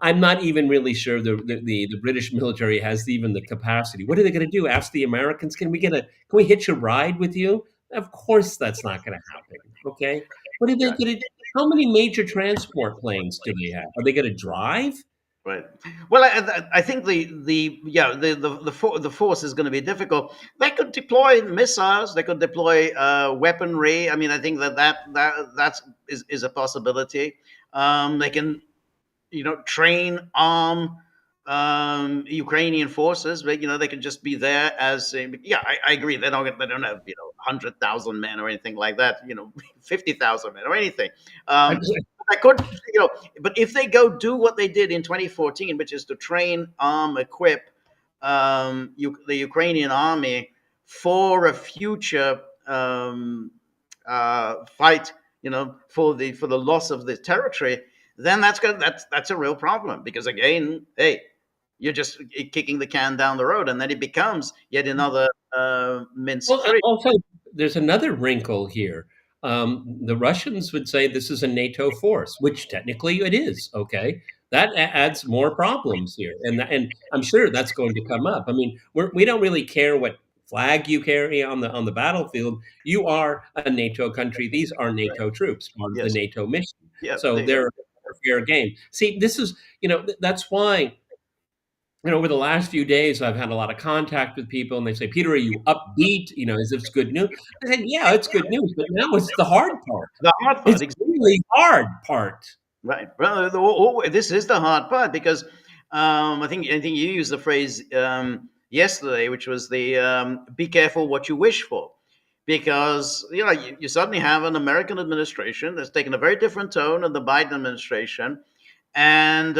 not even really sure the British military has even the capacity. What are they going to do? Ask the Americans, can we hitch a ride with you? Of course, that's not going to happen. Okay, what are they going to do? How many major transport planes do they have? Are they going to drive? Right. Well, I think the force is going to be difficult. They could deploy missiles. They could deploy weaponry. I mean, I think that is a possibility. They can, train, arm Ukrainian forces. But, they could just be there as I agree. They don't have 100,000 men or anything like that. 50,000 men or anything. I could, but if they go do what they did in 2014, which is to train, arm, equip the Ukrainian army for a future fight, for the loss of the territory, then that's a real problem, because again, hey, you're just kicking the can down the road, and then it becomes yet another minced street. Also, there's another wrinkle here. The Russians would say this is a NATO force, which technically it is. Okay, that adds more problems here, and I'm sure that's going to come up. I mean, we don't really care what flag you carry on the battlefield. You are a NATO country. These are NATO troops, part of the NATO mission. So they're fair game. See, this is that's why. Over the last few days, I've had a lot of contact with people, and they say, "Peter, are you upbeat? As if it's good news." I said, "Yeah, it's good news, but now it's the hard part. The hard part, it's really hard part." Right. Well, this is the hard part, because I think you used the phrase yesterday, which was the "be careful what you wish for," because you suddenly have an American administration that's taken a very different tone than the Biden administration. And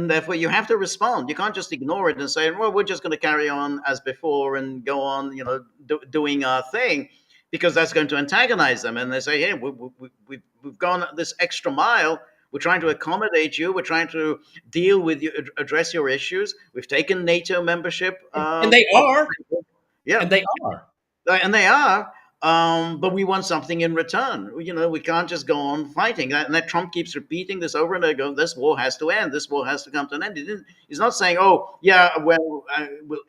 therefore you have to respond. You can't just ignore it and say, well, we're just going to carry on as before and go on, doing our thing, because that's going to antagonize them. And they say, hey, we've gone this extra mile. We're trying to accommodate you. We're trying to deal with you, address your issues. We've taken NATO membership. And they are. Yeah. And they are. And they are. But we want something in return. We can't just go on fighting. And that Trump keeps repeating this over and over. This war has to end. This war has to come to an end. He's not saying, oh, yeah, well,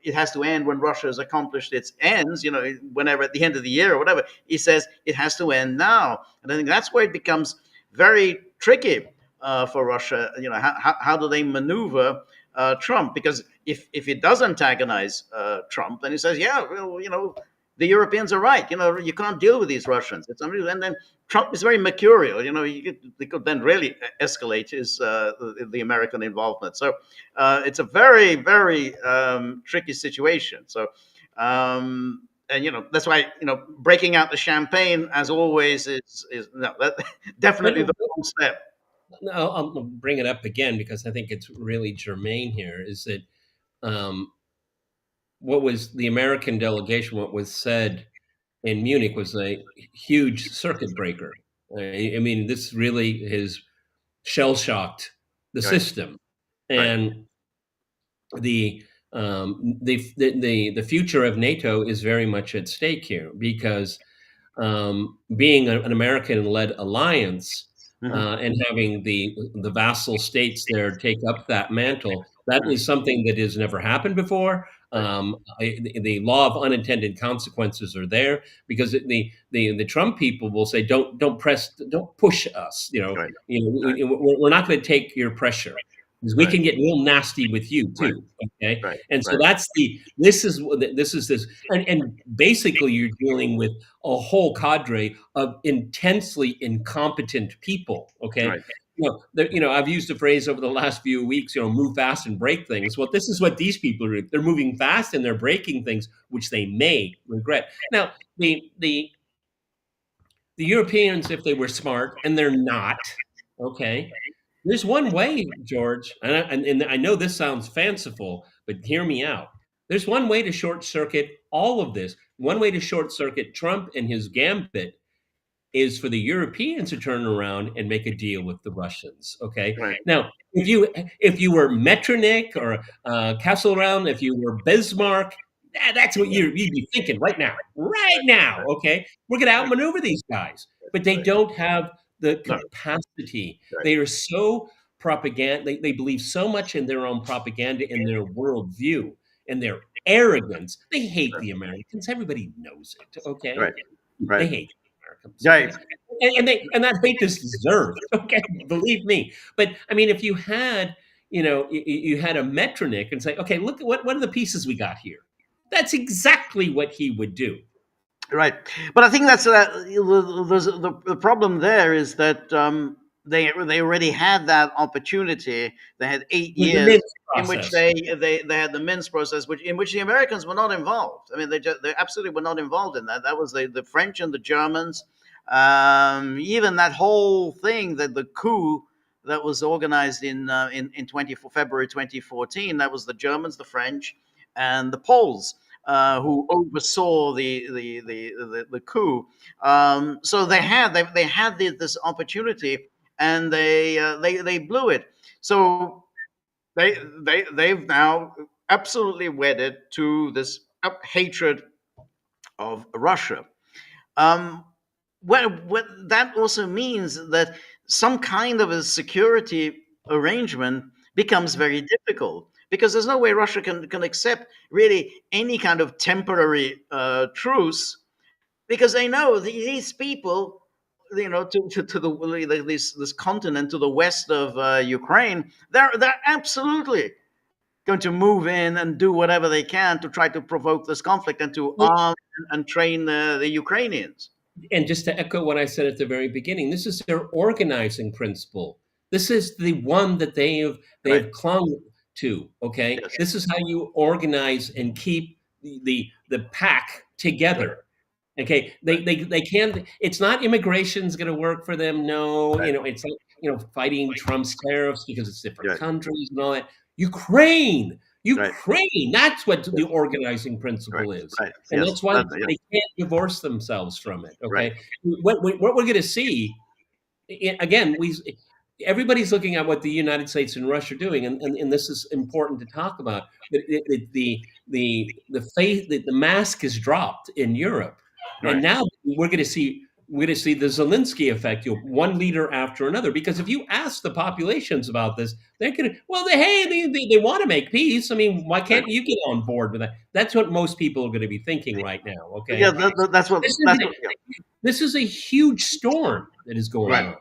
it has to end when Russia has accomplished its ends, whenever at the end of the year or whatever. He says it has to end now. And I think that's where it becomes very tricky for Russia. How do they maneuver Trump? Because if it does antagonize Trump, then he says, yeah, well, the Europeans are right. You can't deal with these Russians. It's unreal. And then Trump is very mercurial. They could then really escalate the American involvement. So it's a very, very tricky situation. So and that's why breaking out the champagne, as always, is definitely the wrong step. No, I'll bring it up again because I think it's really germane here. Is that what was the American delegation, what was said in Munich was a huge circuit breaker. I mean, this really has shell-shocked the system. And the future of NATO is very much at stake here, because being an American-led alliance and having the vassal states there take up that mantle, that is something that has never happened before. The law of unintended consequences are there, because the Trump people will say, don't push us. We're not going to take your pressure, because we can get real nasty with you too. Okay, and so this is and basically you're dealing with a whole cadre of intensely incompetent people. Okay. I've used the phrase over the last few weeks, move fast and break things. Well, this is what these people are. They're moving fast and they're breaking things, which they may regret. Now, the Europeans, if they were smart, and they're not, okay, there's one way, George, and I know this sounds fanciful, but hear me out. There's one way to short circuit all of this. One way to short circuit Trump and his gambit is for the Europeans to turn around and make a deal with the Russians. Okay. Right. Now, if you were Metternich or Kesselraum, if you were Bismarck, that's what you'd be thinking right now. Right now, okay, we're going to outmaneuver these guys, but they don't have the capacity. Right. They are so propaganda. They believe so much in their own propaganda, in their worldview, and their arrogance. They hate the Americans. Everybody knows it. Okay, Right. they hate the Americans. Right. Okay? And that hate is deserved. Okay, believe me. But I mean, if you had, you had a Metternich and say, okay, look, what are the pieces we got here? That's exactly what he would do. Right, but I think that's the problem. There is that they already had that opportunity. They had 8 With the years Minsk in which process. they had the Minsk process, in which the Americans were not involved. I mean, they absolutely were not involved in that. That was the French and the Germans. Even that whole thing, that the coup that was organized in February 2014, that was the Germans, the French, and the Poles. Who oversaw the coup? So they had this opportunity, and they blew it. So they've now absolutely wedded to this hatred of Russia. What that also means that some kind of a security arrangement becomes very difficult, because there's no way Russia can accept really any kind of temporary truce, because they know these people, to this continent to the west of Ukraine, they're absolutely going to move in and do whatever they can to try to provoke this conflict and to arm and train the Ukrainians. And just to echo what I said at the very beginning, this is their organizing principle. This is the one that they've clung to. Okay, Yes. This is how you organize and keep the pack together. Okay, they can't. It's not immigration's going to work for them. No, it's like fighting Trump's tariffs because it's different countries and all that. Ukraine. That's what the organizing principle is, and that's why they can't divorce themselves from it. Okay, what we're going to see again, everybody's looking at what the United States and Russia are doing, and this is important to talk about. The mask is dropped in Europe, and now we're going to see the Zelenskyy effect, one leader after another. Because if you ask the populations about this, they're going to, they want to make peace. I mean, why can't you get on board with that? That's what most people are going to be thinking right now. Okay, yeah, that's what. This is a huge storm that is going on.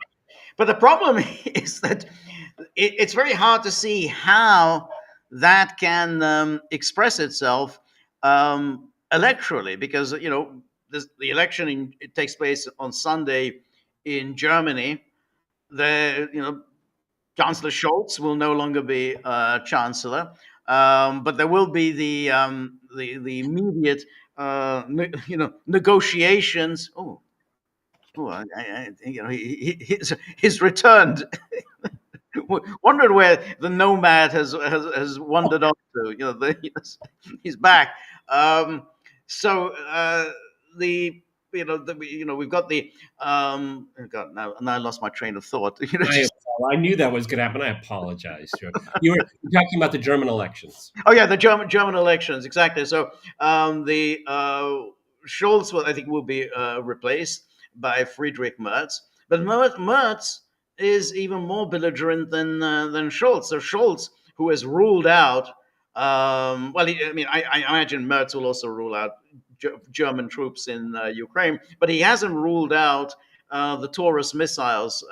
But the problem is that it's very hard to see how that can express itself electorally, because the election it takes place on Sunday in Germany. Chancellor Scholz will no longer be chancellor, but there will be the immediate negotiations. He's returned. Wondered where the nomad has wandered off to. He's back. We've got the God, now I lost my train of thought. I knew that was going to happen. I apologize. You were talking about the German elections. Oh yeah, the German elections, exactly. So the Scholz, I think, will be replaced by Friedrich Merz, but Merz is even more belligerent than Scholz. So Scholz, who has ruled out, I imagine Merz will also rule out German troops in Ukraine, but he hasn't ruled out the Taurus missiles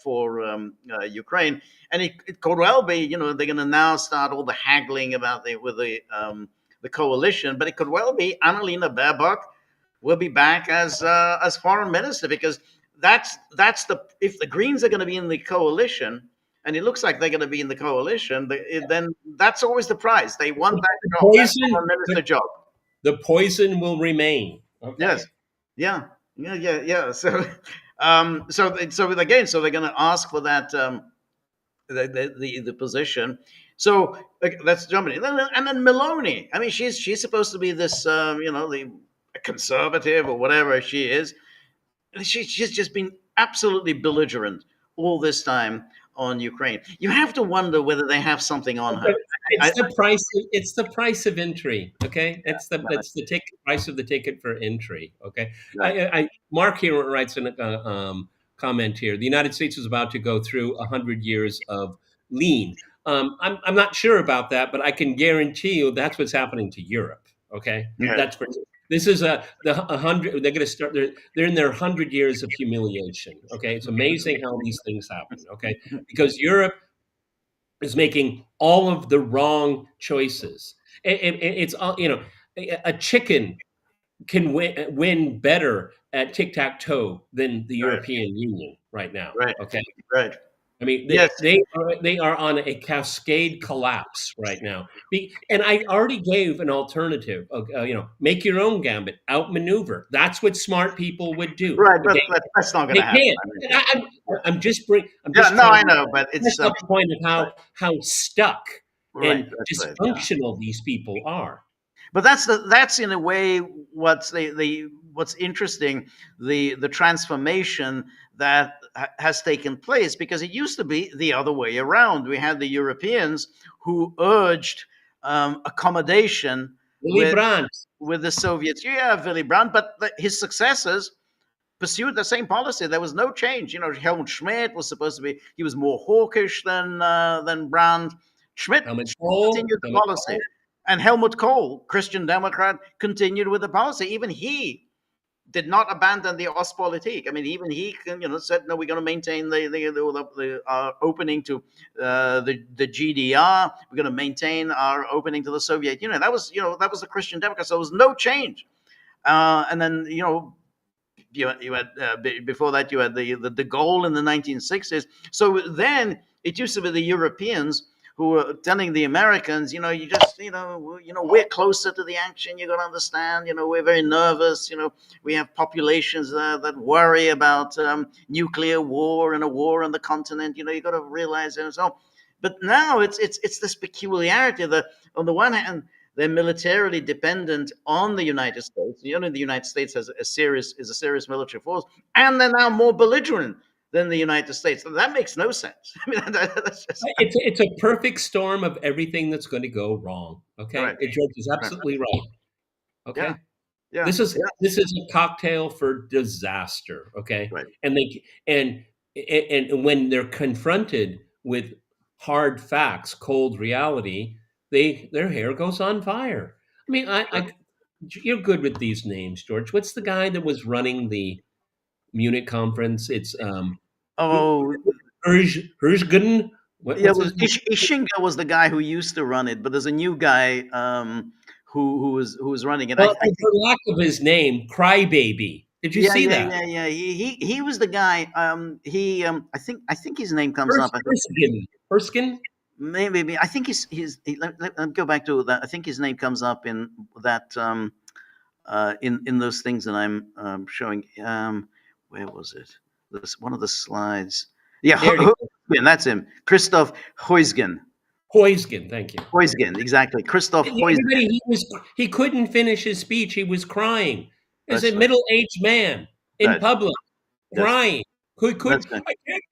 for Ukraine. And it could well be, they're going to now start all the haggling about with the coalition, but it could well be Annalena Baerbock will be back as foreign minister, because that's if the Greens are going to be in the coalition, and it looks like they're going to be in the coalition, then that's always the prize. They want that foreign minister job. The poison will remain. Okay. Yes. Yeah. So, so again, so they're going to ask for that the position. So that's Germany, and then Meloni. I mean, she's supposed to be this, the conservative or whatever she is. she's just been absolutely belligerent all this time on Ukraine. You have to wonder whether they have something on her. It's the price. It's the price of entry. Okay, it's the price of the ticket for entry. Okay, Mark here writes in a comment here. The United States is about to go through 100 years of lean. I'm not sure about that, but I can guarantee you that's what's happening to Europe. Okay, that's for. This is the 100. They're going to start. They're in their 100 years of humiliation. Okay, it's amazing how these things happen. Okay, because Europe is making all of the wrong choices. It's a chicken can win better at tic-tac-toe than the European Union right now. Right. Okay. Right. I mean, Yes. they are on a cascade collapse right now. And I already gave an alternative. Make your own gambit, outmaneuver. That's what smart people would do. Right, but that's not going to happen. I'm just I know, but it's the point of how stuck and dysfunctional right, these people are. But that's in a way what's interesting, the transformation that has taken place, because it used to be the other way around. We had the Europeans who urged accommodation with the Soviets. Yeah, Willy Brandt, but his successors pursued the same policy. There was no change. Helmut Schmidt was supposed to be, he was more hawkish than Brandt. Schmidt continued the policy. And Helmut Kohl, Christian Democrat, continued with the policy. Even he did not abandon the Ostpolitik. I mean, even he, said, no, we're going to maintain the opening to the GDR. We're going to maintain our opening to the Soviet Union. That was the Christian Democrat. So there was no change. And then you had before that you had the de Gaulle in the 1960s. So then it used to be the Europeans who were telling the Americans, we're closer to the action. You got to understand, we're very nervous. We have populations that worry about nuclear war and a war on the continent. You got to realize and so on. But now it's this peculiarity that on the one hand they're militarily dependent on the United States. The United States is a serious military force, and they're now more belligerent than the United States. That makes no sense. I mean, that's just... it's a perfect storm of everything that's going to go wrong. Okay, right. George is absolutely right. Okay, yeah. This is a cocktail for disaster. Okay, right. And when they're confronted with hard facts, cold reality, their hair goes on fire. I mean, you're good with these names, George. What's the guy that was running the Munich conference? It's Hirschgen. Ischinger was the guy who used to run it, but there's a new guy who was running it. Well, for lack of his name, Crybaby. Did you see that? Yeah. He was the guy. I think his name comes up. Erskine? Maybe. I think let me go back to that. I think his name comes up in that in those things that I'm showing. Where was it? One of the slides. Yeah, Huysgen, that's him. Christoph Huysgen. Huysgen, thank you. Huysgen, exactly. Christoph Huysgen. He couldn't finish his speech. He was crying. As a middle-aged man in public, crying. I can't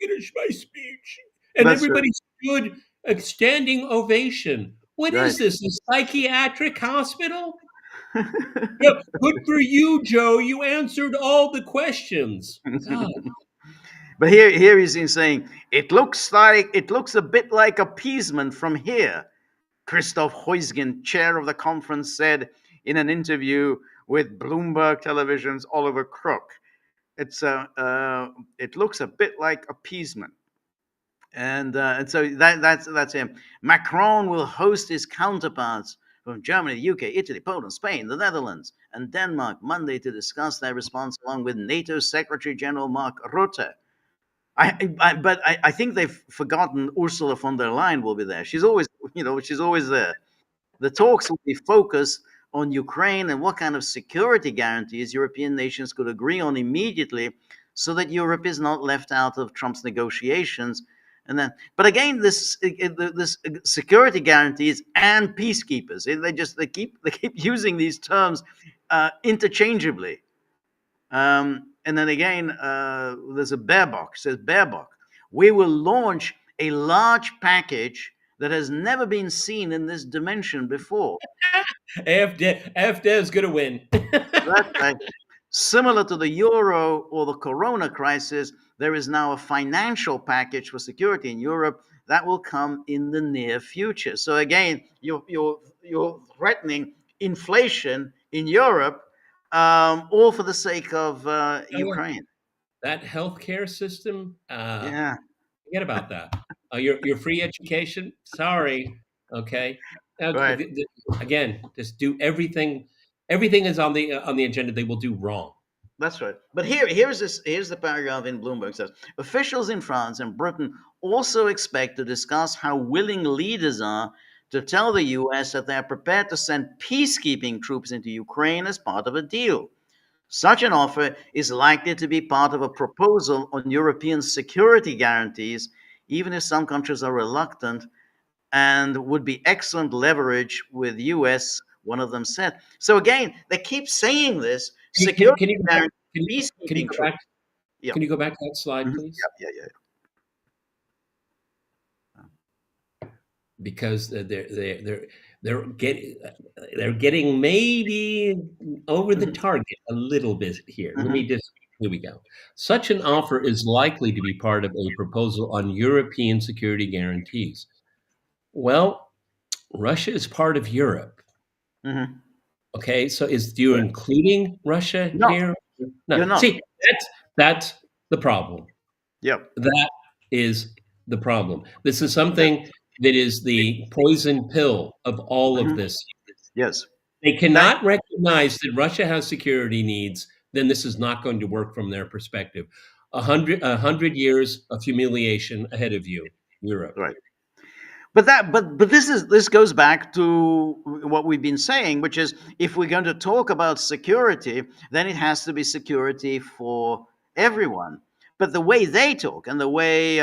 finish my speech. And everybody stood a standing ovation. What is this, a psychiatric hospital? Yeah, good for you, Joe. You answered all the questions. God. But here he's saying, it looks a bit like appeasement from here. Christoph Huysgen, chair of the conference, said in an interview with Bloomberg Television's Oliver Crook. It looks a bit like appeasement. And so that's him. Macron will host his counterparts from Germany, the UK, Italy, Poland, Spain, the Netherlands, and Denmark Monday to discuss their response, along with NATO Secretary General Mark Rutte. But I think they've forgotten Ursula von der Leyen will be there. She's always there. The talks will be focused on Ukraine and what kind of security guarantees European nations could agree on immediately, so that Europe is not left out of Trump's negotiations. But again, this security guarantees and peacekeepers, they keep using these terms interchangeably. And and then again, there's a Baerbock, says Baerbock, we will launch a large package that has never been seen in this dimension before. AfD is going to win. That's right. Similar to the euro or the corona crisis, there is now a financial package for security in Europe that will come in the near future. So again, you're threatening inflation in Europe, all for the sake of Ukraine. That healthcare system, Yeah, forget about that. Your free education, sorry, okay. right. Again, just do everything. Everything is on the agenda. They will do wrong. That's right. But here's the paragraph in Bloomberg says officials in France and Britain also expect to discuss how willing leaders are to tell the US that they are prepared to send peacekeeping troops into Ukraine as part of a deal. Such an offer is likely to be part of a proposal on European security guarantees, even if some countries are reluctant, and would be excellent leverage with US, one of them said. So again, they keep saying this. Security Can you go back? peacekeeping troops. Yeah. Can you go back to that slide, Mhm. please? Yeah. Because they're getting maybe over the target a little bit here. Let me just here we go. Such an offer is likely to be part of a proposal on European security guarantees. Well, Russia is part of Europe. Mhm. Okay, so you're including Russia No, here? No. you're not. See, that's the problem. Yep. That is the problem. This is something that is the poison pill of all of this. Yes. They cannot recognize that Russia has security needs, then this is not going to work from their perspective. 100 years of humiliation ahead of you, Europe. Right. But this goes back to what we've been saying, which is if we're going to talk about security, then it has to be security for everyone. But the way they talk and the way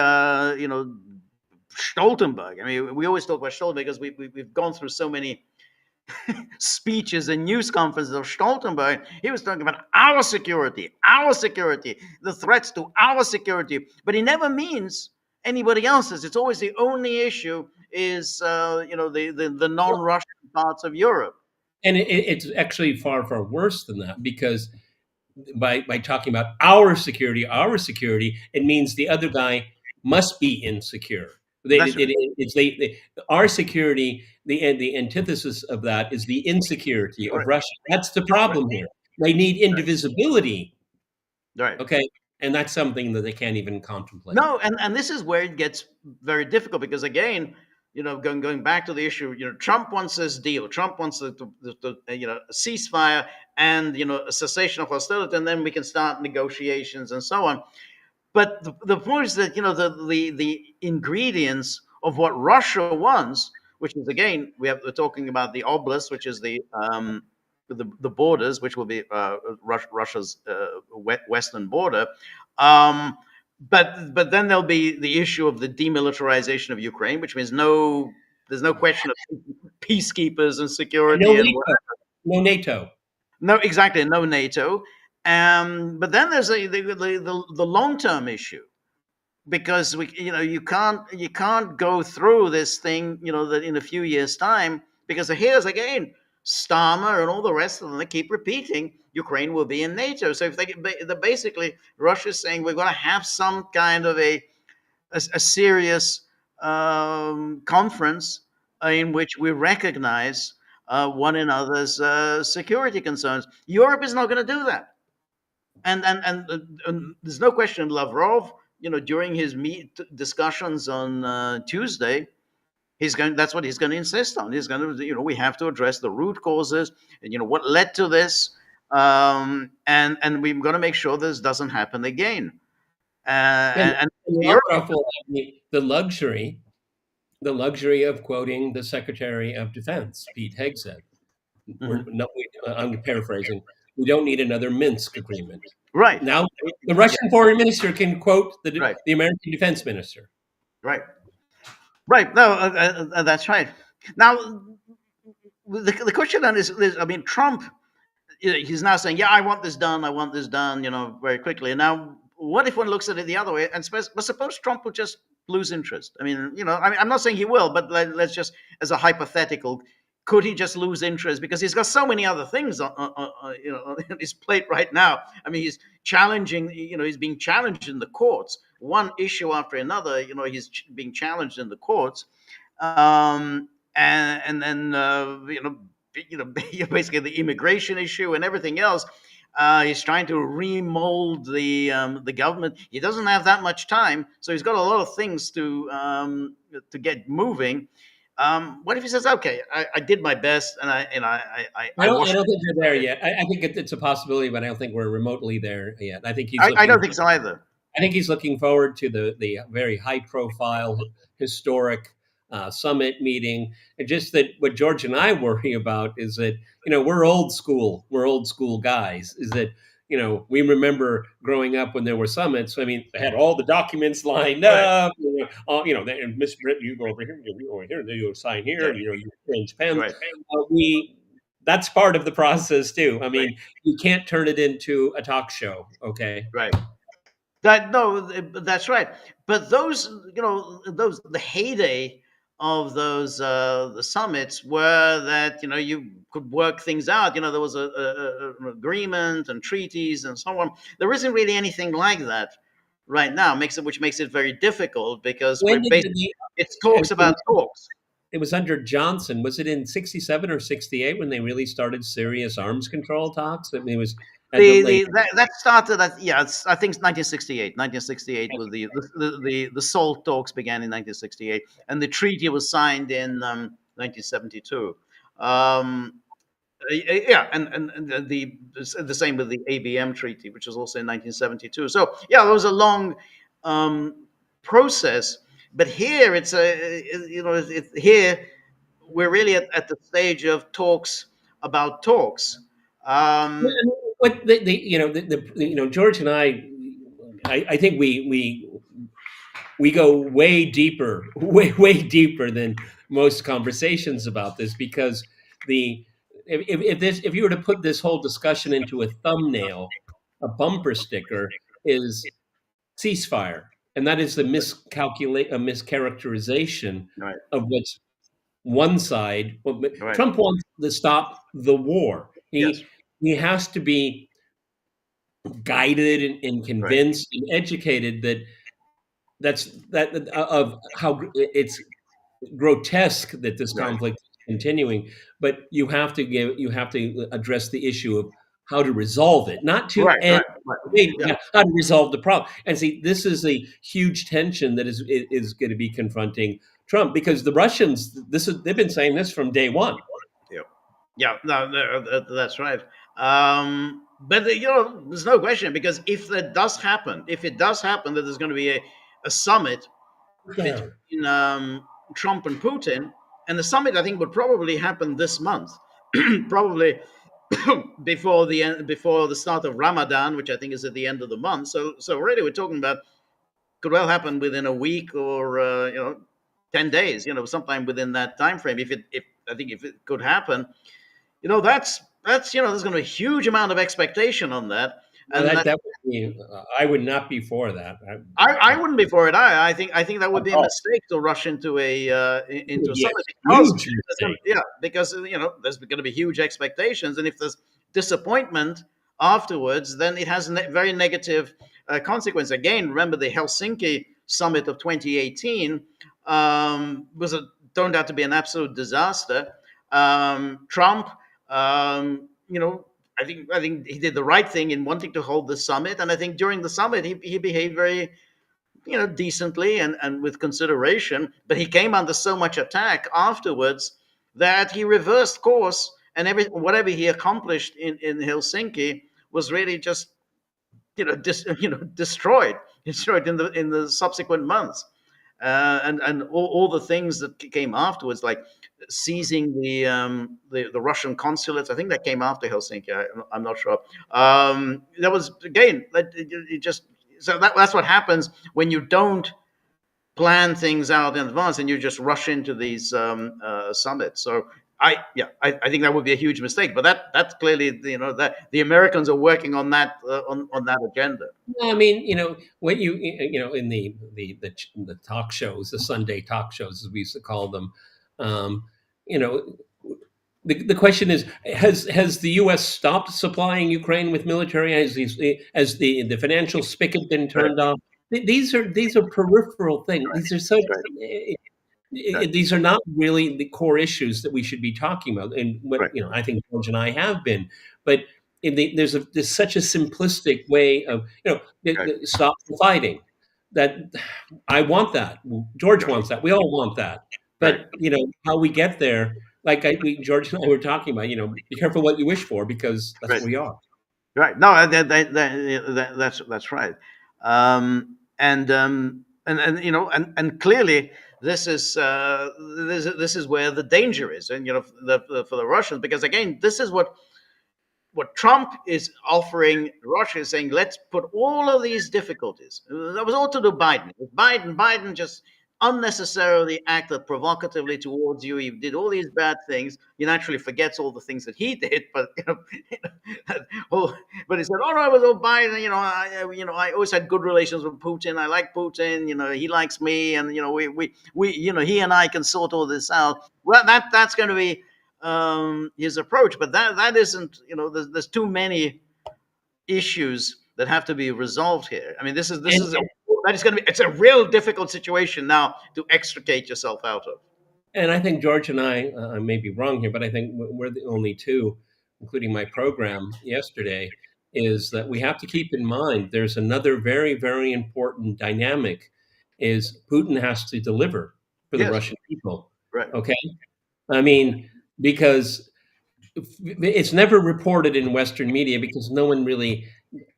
Stoltenberg. I mean, we always talk about Stoltenberg because we've gone through so many speeches and news conferences of Stoltenberg. He was talking about our security, the threats to our security, but he never means anybody else's. It's always the only issue is the non-Russian parts of Europe. And it's actually far, far worse than that, because by talking about our security, it means the other guy must be insecure. Our security, the antithesis of that is the insecurity of Russia. That's the problem here. They need indivisibility. Right. Okay. And that's something that they can't even contemplate. No, and this is where it gets very difficult because again, going back to the issue, Trump wants this deal. Trump wants a ceasefire and a cessation of hostility, and then we can start negotiations and so on. But the point is that the ingredients of what Russia wants, which is again we're talking about the oblast, which is the borders, which will be Russia's western border. But then there'll be the issue of the demilitarization of Ukraine, which means there's no question of peacekeepers and security. No NATO. No, exactly, no NATO. But then there's the long-term issue, because you can't go through this thing that in a few years' time, because here's again Starmer and all the rest of them, they keep repeating Ukraine will be in NATO. So if they basically Russia's saying we're going to have some kind of a serious conference in which we recognize one another's security concerns. Europe is not going to do that. And there's no question Lavrov, during his discussions on Tuesday, that's what he's going to insist on. He's going to, we have to address the root causes and, what led to this. And we've got to make sure this doesn't happen again. And Europe will have the luxury of quoting the Secretary of Defense, Pete Hegseth. I'm paraphrasing. We don't need another Minsk agreement. Right. Now, the Russian foreign minister can quote the American defense minister. Right. Right. No, that's right. Now, the question then is, I mean, Trump, he's now saying, "Yeah, I want this done. I want this done," very quickly. And now, what if one looks at it the other way? And suppose Trump would just lose interest. I mean, I'm not saying he will, but let's just, as a hypothetical, could he just lose interest because he's got so many other things on his plate right now? I mean, he's challenging. He's being challenged in the courts, one issue after another. He's being challenged in the courts, and then basically the immigration issue and everything else. He's trying to remold the government. He doesn't have that much time, so he's got a lot of things to get moving. What if he says, "Okay, I did my best, and I don't think we're there yet. I think it's a possibility, but I don't think we're remotely there yet. I think I don't think so either. I think he's looking forward to the very high-profile, historic summit meeting. And just that what George and I worry about is that, we're old school. We're old school guys. Is that, we remember growing up when there were summits. I mean, they had all the documents lined up. And Miss Britt, you go over here, you go over here, you sign here, and, you change pens. Right. That's part of the process too. I mean, you can't turn it into a talk show. Okay. Right. That's right. But those, the heyday of those the summits were that you could work things out. There was an agreement and treaties and so on. There isn't really anything like that right now. Which makes it very difficult because it's talks about talks. It was under Johnson. Was it in 67 or 68 when they really started serious arms control talks? I mean, it was. That started at, I think it's 1968. 1968 was the SALT talks began in 1968, and the treaty was signed in 1972. And the same with the ABM treaty, which was also in 1972. So there was a long process. But here here we're really at the stage of talks about talks. What George and I think we go way deeper than most conversations about this, because if you were to put this whole discussion into a thumbnail, a bumper sticker is ceasefire, and that is a mischaracterization of what's one side. Right. Trump wants to stop the war. He has to be guided and convinced and educated of how it's grotesque that this conflict is continuing. But you have to address the issue of how to resolve it, not to how to resolve the problem. And see, this is a huge tension that is going to be confronting Trump, because the Russians, they've been saying this from day one. That's right. But there's no question, because if it does happen that there's going to be a summit between Trump and Putin, and the summit I think would probably happen this month, probably before the start of Ramadan, which I think is at the end of the month. So already we're talking about could well happen within a week or 10 days, sometime within that time frame. If it could happen, that's there's going to be a huge amount of expectation on that. And I would not be for that. I wouldn't be for it. I think that would be a mistake to rush into a summit, because there's going to be huge expectations, and if there's disappointment afterwards, then it has very negative consequence. Again, remember the Helsinki summit of 2018 turned out to be an absolute disaster. Trump, I think he did the right thing in wanting to hold the summit, and I think during the summit he behaved very, decently and with consideration. But he came under so much attack afterwards that he reversed course, and whatever he accomplished in Helsinki was really just, destroyed in the subsequent months. And all the things that came afterwards, like seizing the Russian consulates. I think that came after Helsinki. I'm not sure. That was, again, that's what happens when you don't plan things out in advance and you just rush into these summits. So I think that would be a huge mistake. But that's clearly, that the Americans are working on that on that agenda. No, I mean, what in the talk shows, the Sunday talk shows, as we used to call them, you know, the question is, has the U.S. stopped supplying Ukraine with military? Has the financial spigot been turned off? These are peripheral things. These are so. These are not really the core issues that we should be talking about, and what I think George and I have been, but there's such a simplistic way of stop fighting. That I want that. George wants that. We all want that. But how we get there, like George and I were talking about, be careful what you wish for, because that's what we are. Right. No, that's right. And clearly this is where the danger is, and for the Russians, because again, this is what Trump is offering Russia, is saying, let's put all of these difficulties. That was all to do Biden. Biden just unnecessarily acted provocatively towards you. He did all these bad things. He naturally forgets all the things that he did, but but he said, "Oh no, it was all Biden. I always had good relations with Putin. I like Putin. He likes me, and we he and I can sort all this out." Well, that's going to be his approach, but that isn't. There's too many issues that have to be resolved here. I mean, it's a real difficult situation now to extricate yourself out of. And I think George and I may be wrong here, but I think we're the only two, including my program yesterday, is that we have to keep in mind there's another very, very important dynamic, is Putin has to deliver for the Russian people. Right. Okay? I mean, because it's never reported in Western media, because no one really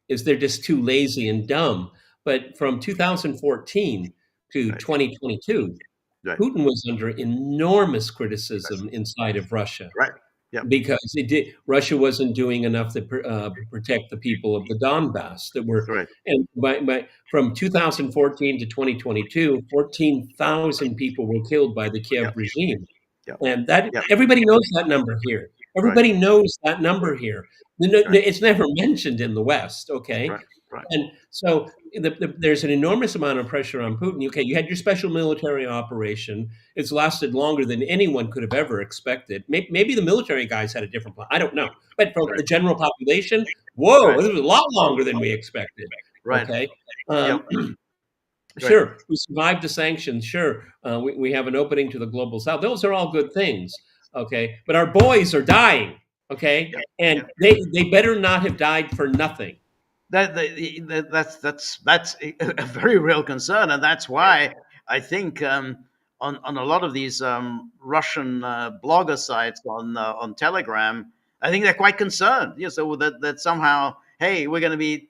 they're just too lazy and dumb. But from 2014 to 2022, Putin was under enormous criticism inside of Russia. Right. Yep. Because Russia wasn't doing enough to protect the people of the Donbass that were, and from 2014 to 2022, 14,000 people were killed by the Kiev regime. Yep. And everybody knows that number here. Everybody knows that number here. It's never mentioned in the West, okay? Right. And so there's an enormous amount of pressure on Putin. Okay, you had your special military operation. It's lasted longer than anyone could have ever expected. Maybe the military guys had a different plan. I don't know. But for the general population, whoa, this was a lot longer than we expected. Right. Okay. Sure, we survived the sanctions. Sure, we have an opening to the global south. Those are all good things, okay? But our boys are dying, okay? And they better not have died for nothing. That's a very real concern, and that's why I think on a lot of these Russian blogger sites on Telegram, I think they're quite concerned. So that somehow, hey, we're going to be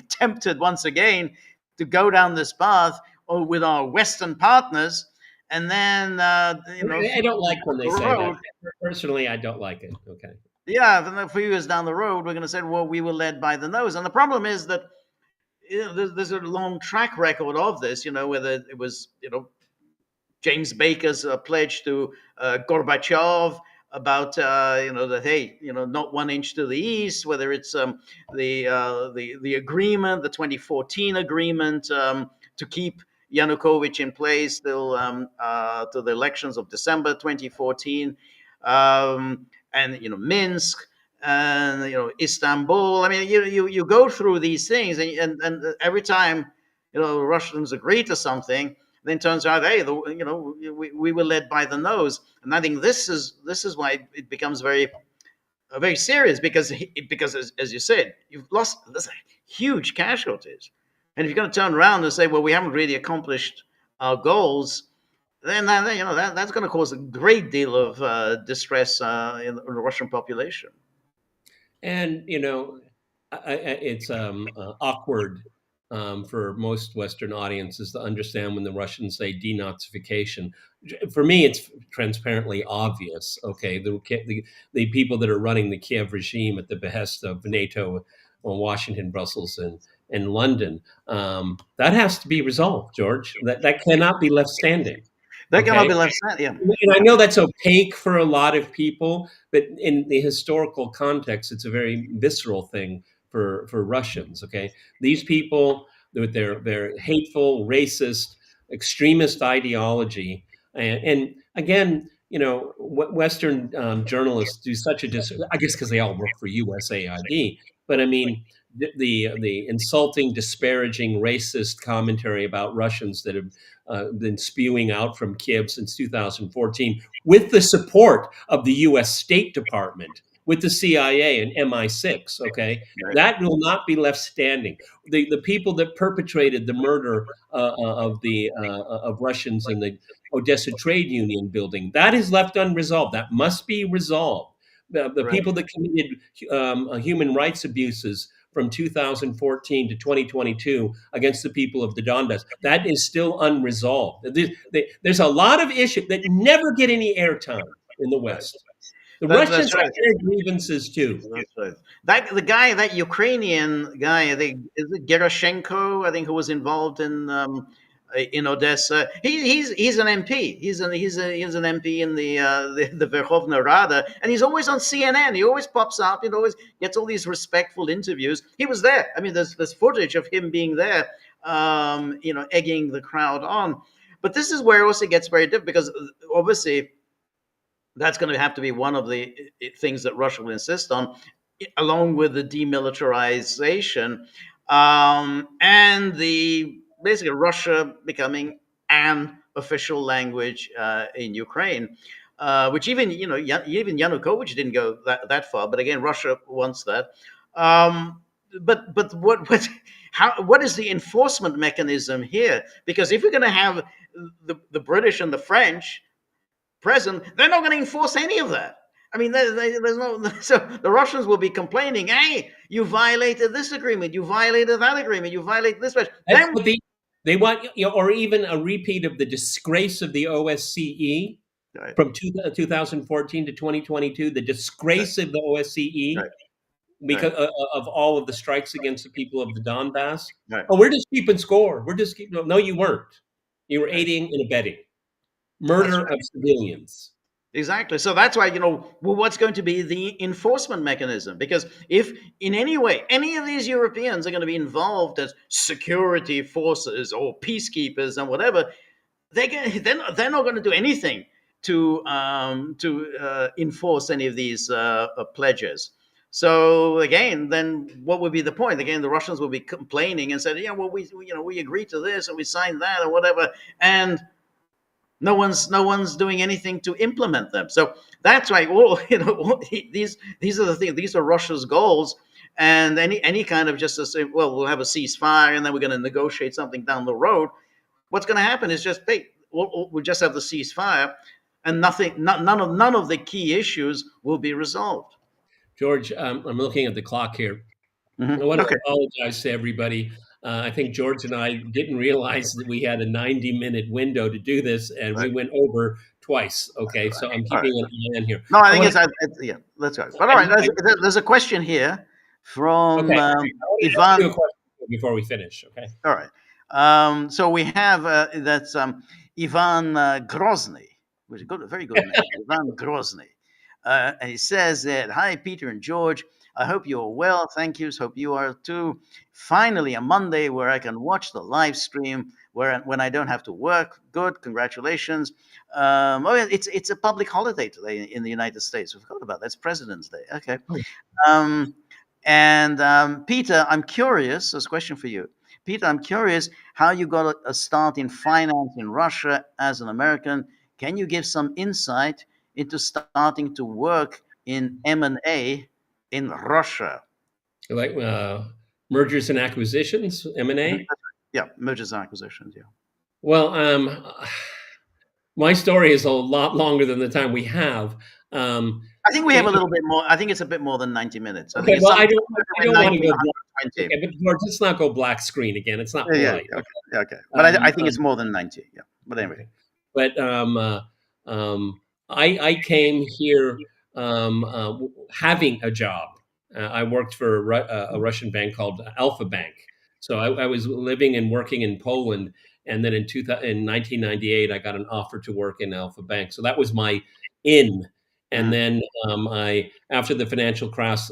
tempted once again to go down this path with our Western partners, and then I don't like when they say that. Personally, I don't like it. Okay. Yeah, then a few years down the road, we're going to say, well, we were led by the nose. And the problem is that there's a long track record of this, whether it was, James Baker's pledge to Gorbachev about, that, hey, not 1 inch to the east, whether it's the agreement, the 2014 agreement to keep Yanukovych in place till to the elections of December 2014. And Minsk, and Istanbul. I mean, you go through these things, and every time Russians agree to something, then it turns out, hey, we were led by the nose. And I think this is why it becomes very serious, because as you said, you've lost huge casualties, and if you're going to turn around and say, well, we haven't really accomplished our goals, then that's going to cause a great deal of distress in the Russian population. And it's awkward for most Western audiences to understand when the Russians say denazification. For me, it's transparently obvious. Okay, the people that are running the Kiev regime at the behest of NATO, Washington, Brussels, and London, that has to be resolved, George. That cannot be left standing. That cannot Okay. be left out. Yeah. And I know that's opaque for a lot of people, but in the historical context, it's a very visceral thing for Russians. Okay, these people with their hateful, racist, extremist ideology, and again, Western journalists do such a I guess because they all work for USAID, but I mean. The insulting, disparaging, racist commentary about Russians that have been spewing out from Kiev since 2014, with the support of the U.S. State Department, with the CIA and MI6. Okay, Right. that will not be left standing. The people that perpetrated the murder of Russians in the Odessa Trade Union building, that is left unresolved. That must be resolved. The Right. people that committed human rights abuses from 2014 to 2022 against the people of the Donbass, that is still unresolved. There's a lot of issues that never get any airtime in the West. The Russians That's right. have their grievances too. That's right. That Ukrainian guy, I think, is it Gerashenko? I think, who was involved in Odessa. He's an MP. He's an MP in the Verkhovna Rada, and he's always on CNN. He always pops up. He always gets all these respectful interviews. He was there. I mean, there's footage of him being there, egging the crowd on. But this is where it also gets very difficult, because obviously that's going to have to be one of the things that Russia will insist on, along with the demilitarization and basically Russia becoming an official language in Ukraine, which even Yanukovych didn't go that far. But again, Russia wants that. But what is the enforcement mechanism here? Because if we're going to have the British and the French present, they're not going to enforce any of that. I mean, there's no. So the Russians will be complaining, "Hey, you violated this agreement, you violated that agreement, you violated this." Then they want, or even a repeat of the disgrace of the OSCE right. from 2014 to 2022. The disgrace of the OSCE. Right. Because of all of the strikes against the people of the Donbass. Right. Oh, we're just keeping score. We're just keeping. No, you weren't. You were aiding and abetting murder of civilians. Exactly. So that's why, what's going to be the enforcement mechanism? Because if in any way any of these Europeans are going to be involved as security forces or peacekeepers and whatever, they're not going to do anything to enforce any of these pledges. So again, then what would be the point? Again, the Russians will be complaining and saying, we agreed to this and we signed that or whatever, and no one's doing anything to implement them. So that's why these are the things. These are Russia's goals, and any kind of just to say, well, we'll have a ceasefire and then we're going to negotiate something down the road. What's going to happen is just we'll just have the ceasefire, and none of the key issues will be resolved. George, I'm looking at the clock here. Mm-hmm. I want to apologize to everybody. I think George and I didn't realize that we had a 90-minute window to do this, and we went over twice. Okay, so I'm keeping an eye on here. No, I think let's go. But all right, there's a question here from Ivan. Before we finish, okay. All right. So we have that's Ivan Grozny, which is a very good name, Ivan Grozny. And he says that, "Hi, Peter and George. I hope you are well. Thank you. Hope you are too. Finally, a Monday where I can watch the live stream when I don't have to work. Good. Congratulations. It's a public holiday today in the United States. I forgot about that. It's President's Day. Okay. Peter, I'm curious. There's a question for you. Peter, I'm curious how you got a start in finance in Russia as an American. Can you give some insight into starting to work in M&A in Russia?" Like mergers and acquisitions, M&A? Yeah, mergers and acquisitions, yeah. Well, my story is a lot longer than the time we have. I think we have a little bit more. I think it's a bit more than 90 minutes. I don't want to go black. Okay, but George, let's not go black screen again. It's not polite. Yeah, okay. But I think it's more than 90. Yeah. But anyway. But I came here having a job. I worked for a Russian bank called Alpha Bank, So I was living and working in Poland, and then in 1998, I got an offer to work in Alpha Bank. So that was my in. And then I, after the financial crash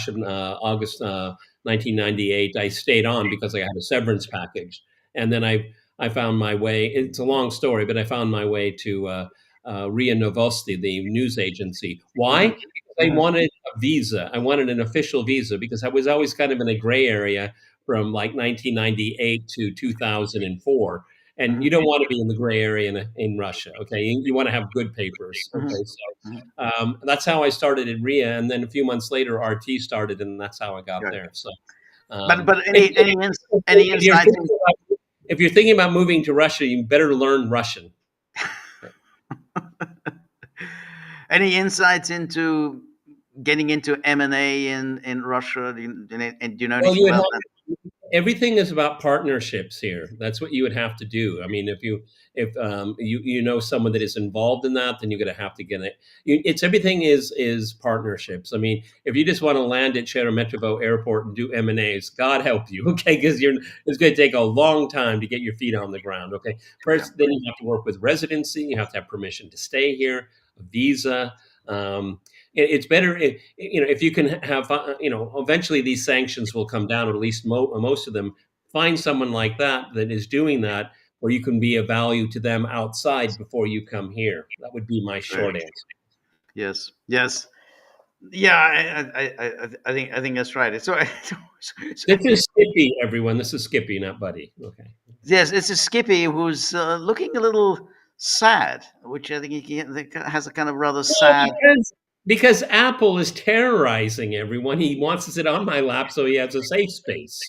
in August 1998, I stayed on because I had a severance package. And then I found my way. It's a long story, but I found my way to RIA Novosti, the news agency. Why? Because I wanted a visa. I wanted an official visa because I was always kind of in a gray area from like 1998 to 2004. And you don't want to be in the gray area in Russia, okay? You want to have good papers, okay? So that's how I started at RIA, and then a few months later, RT started, and that's how I got there. So, but any insights? If you're thinking about moving to Russia, you better learn Russian. Any insights into getting into M&A in Russia? Do you know anything about that? Everything is about partnerships here. That's what you would have to do. I mean, if you know someone that is involved in that, then you're going to have to get it. It's everything is partnerships. I mean, if you just want to land at Sheremetyevo Airport and do M&As, God help you, okay? Because it's going to take a long time to get your feet on the ground, okay? First, then you have to work with residency. You have to have permission to stay here, a visa. It's better, if you can have, eventually these sanctions will come down, or at least most of them. Find someone like that is doing that, where you can be of value to them outside before you come here. That would be my short answer. Yes. Yeah, I think that's right. This is Skippy, everyone. This is Skippy, not Buddy. Okay. Yes, it's a Skippy who's looking a little sad, which I think he has a kind of rather sad. Because Apple is terrorizing everyone. He wants to sit on my lap so he has a safe space.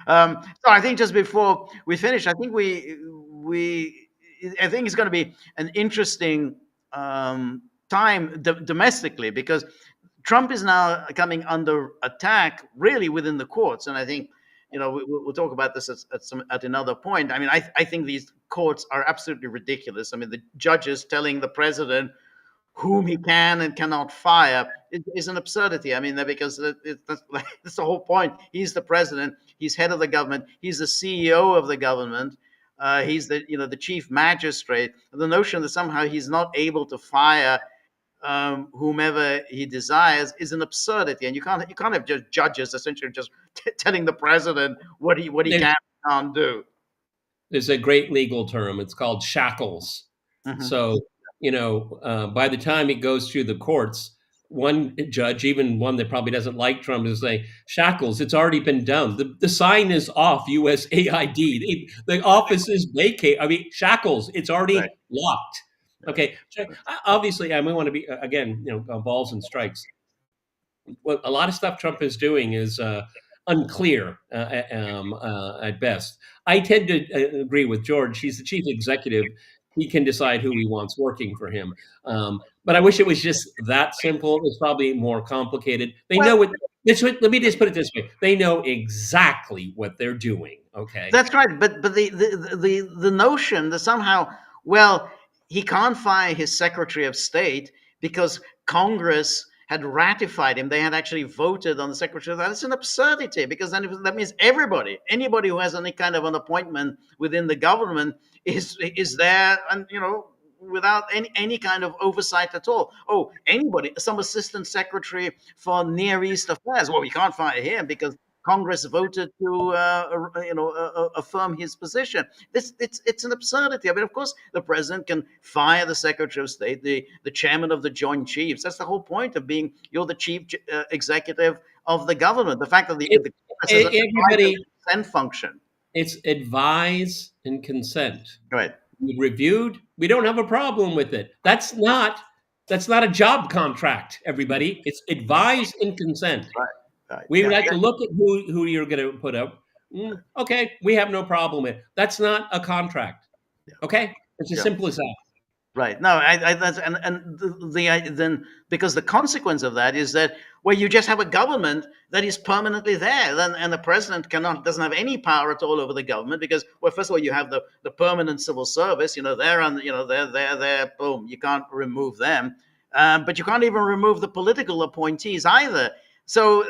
So I think just before we finish, I think I think it's going to be an interesting time domestically, because Trump is now coming under attack really within the courts, and I think we'll talk about this at another point. I mean, I think these courts are absolutely ridiculous. I mean, the judges telling the president whom he can and cannot fire is an absurdity. I mean, because that's the whole point. He's the president. He's head of the government. He's the CEO of the government. He's the chief magistrate. The notion that somehow he's not able to fire whomever he desires is an absurdity, and you can't have just judges essentially just telling the president what he can and can't do. There's a great legal term. It's called shackles. So by the time it goes through the courts, one judge, even one that probably doesn't like Trump, is saying, shackles, it's already been done. The sign is off USAID. The office is vacant. I mean, shackles, it's already locked. Okay. Obviously, we want to be, again, balls and strikes. Well, a lot of stuff Trump is doing is unclear at best. I tend to agree with George. He's the chief executive. He can decide who he wants working for him. But I wish it was just that simple. It's probably more complicated. They know what. Let me just put it this way: they know exactly what they're doing. Okay, that's right. But the notion that somehow, he can't fire his Secretary of State because Congress had ratified him. They had actually voted on the Secretary of State. That's an absurdity, because then that means anybody who has any kind of an appointment within the government is there, and without any kind of oversight at all. Oh, some assistant secretary for Near East affairs. Well, we can't fire him because Congress voted to affirm his position. It's an absurdity. I mean, of course, the president can fire the Secretary of State, the chairman of the Joint Chiefs. That's the whole point of you're the chief executive of the government. The fact that the Congress has a consent function. It's advise and consent. Right. We reviewed. We don't have a problem with it. That's not a job contract, everybody. It's advise and consent. Right. We would like to look at who you're going to put up. Okay, we have no problem with it. That's not a contract. Okay, it's as simple as that. Right. No, then because the consequence of that is that you just have a government that is permanently there, and the president doesn't have any power at all over the government, because first of all you have the permanent civil service. They're boom. You can't remove them, but you can't even remove the political appointees either. So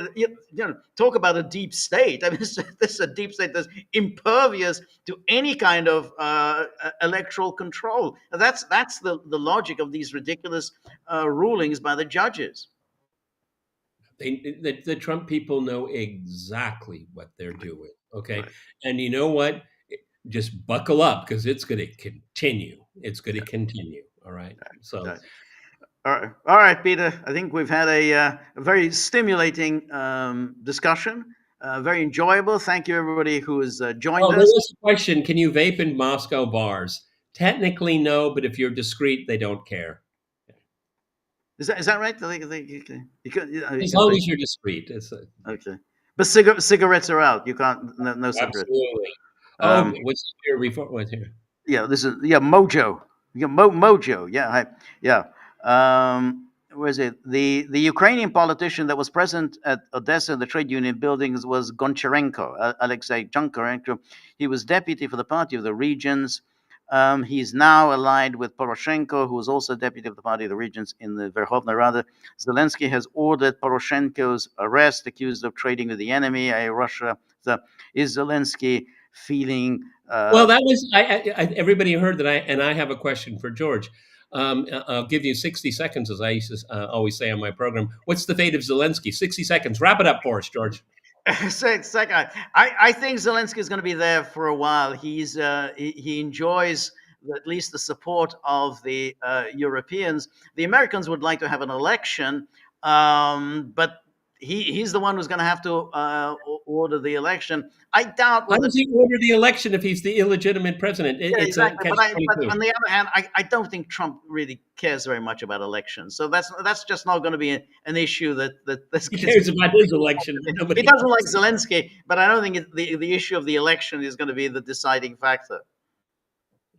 talk about a deep state. I mean, this is a deep state that's impervious to any kind of electoral control. That's the logic of these ridiculous rulings by the judges. The Trump people know exactly what they're doing. Okay, Right. and you know what? Just buckle up because it's going to continue. It's going to continue. All right. So. Right. All right, Peter. I think we've had a very stimulating discussion, very enjoyable. Thank you, everybody who has joined Oh, there us. was a question. Can you vape in Moscow bars? Technically, no, but if you're discreet, they don't care. Is that right? As long as you're discreet. Okay. But cigarettes are out. You can't. No cigarettes. Absolutely. Oh, what's here before? What's here? Yeah, this is Mojo. Mojo. Yeah. Where is it? The Ukrainian politician that was present at Odessa, the trade union buildings, was Goncharenko, Alexei Goncharenko. He was deputy for the Party of the Regions. He's now allied with Poroshenko, who is also deputy of the Party of the Regions in the Verkhovna Rada. Zelenskyy has ordered Poroshenko's arrest, accused of trading with the enemy, Russia. So is Zelenskyy feeling? Well, that was everybody heard that. I have a question for George. I'll give you 60 seconds, as I used to always say on my program. What's the fate of Zelenskyy? 60 seconds. Wrap it up for us, George. Second, I think Zelenskyy is going to be there for a while. He enjoys at least the support of the Europeans. The Americans would like to have an election, but he's the one who's going to have to order the election. I doubt. Why does he order the election if he's the illegitimate president? Exactly. But on the other hand, I don't think Trump really cares very much about elections. So that's just not going to be an issue that's he cares about his election. He doesn't like Zelenskyy, but I don't think the issue of the election is going to be the deciding factor.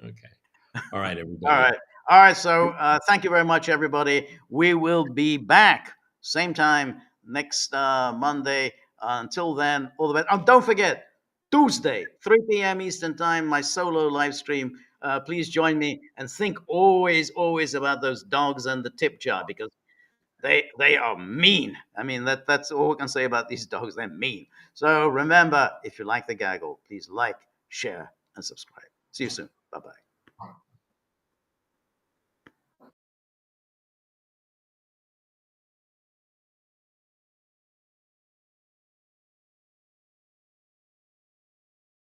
Okay. All right, everybody. All right. So thank you very much, everybody. We will be back same time next Monday. Until then, all the best. Oh, don't forget, Tuesday, 3 p.m. Eastern Time, my solo live stream. Please join me and think always about those dogs and the tip jar, because they are mean. I mean, that's all we can say about these dogs. They're mean. So remember, if you like the Gaggle, please like, share, and subscribe. See you soon. Bye-bye.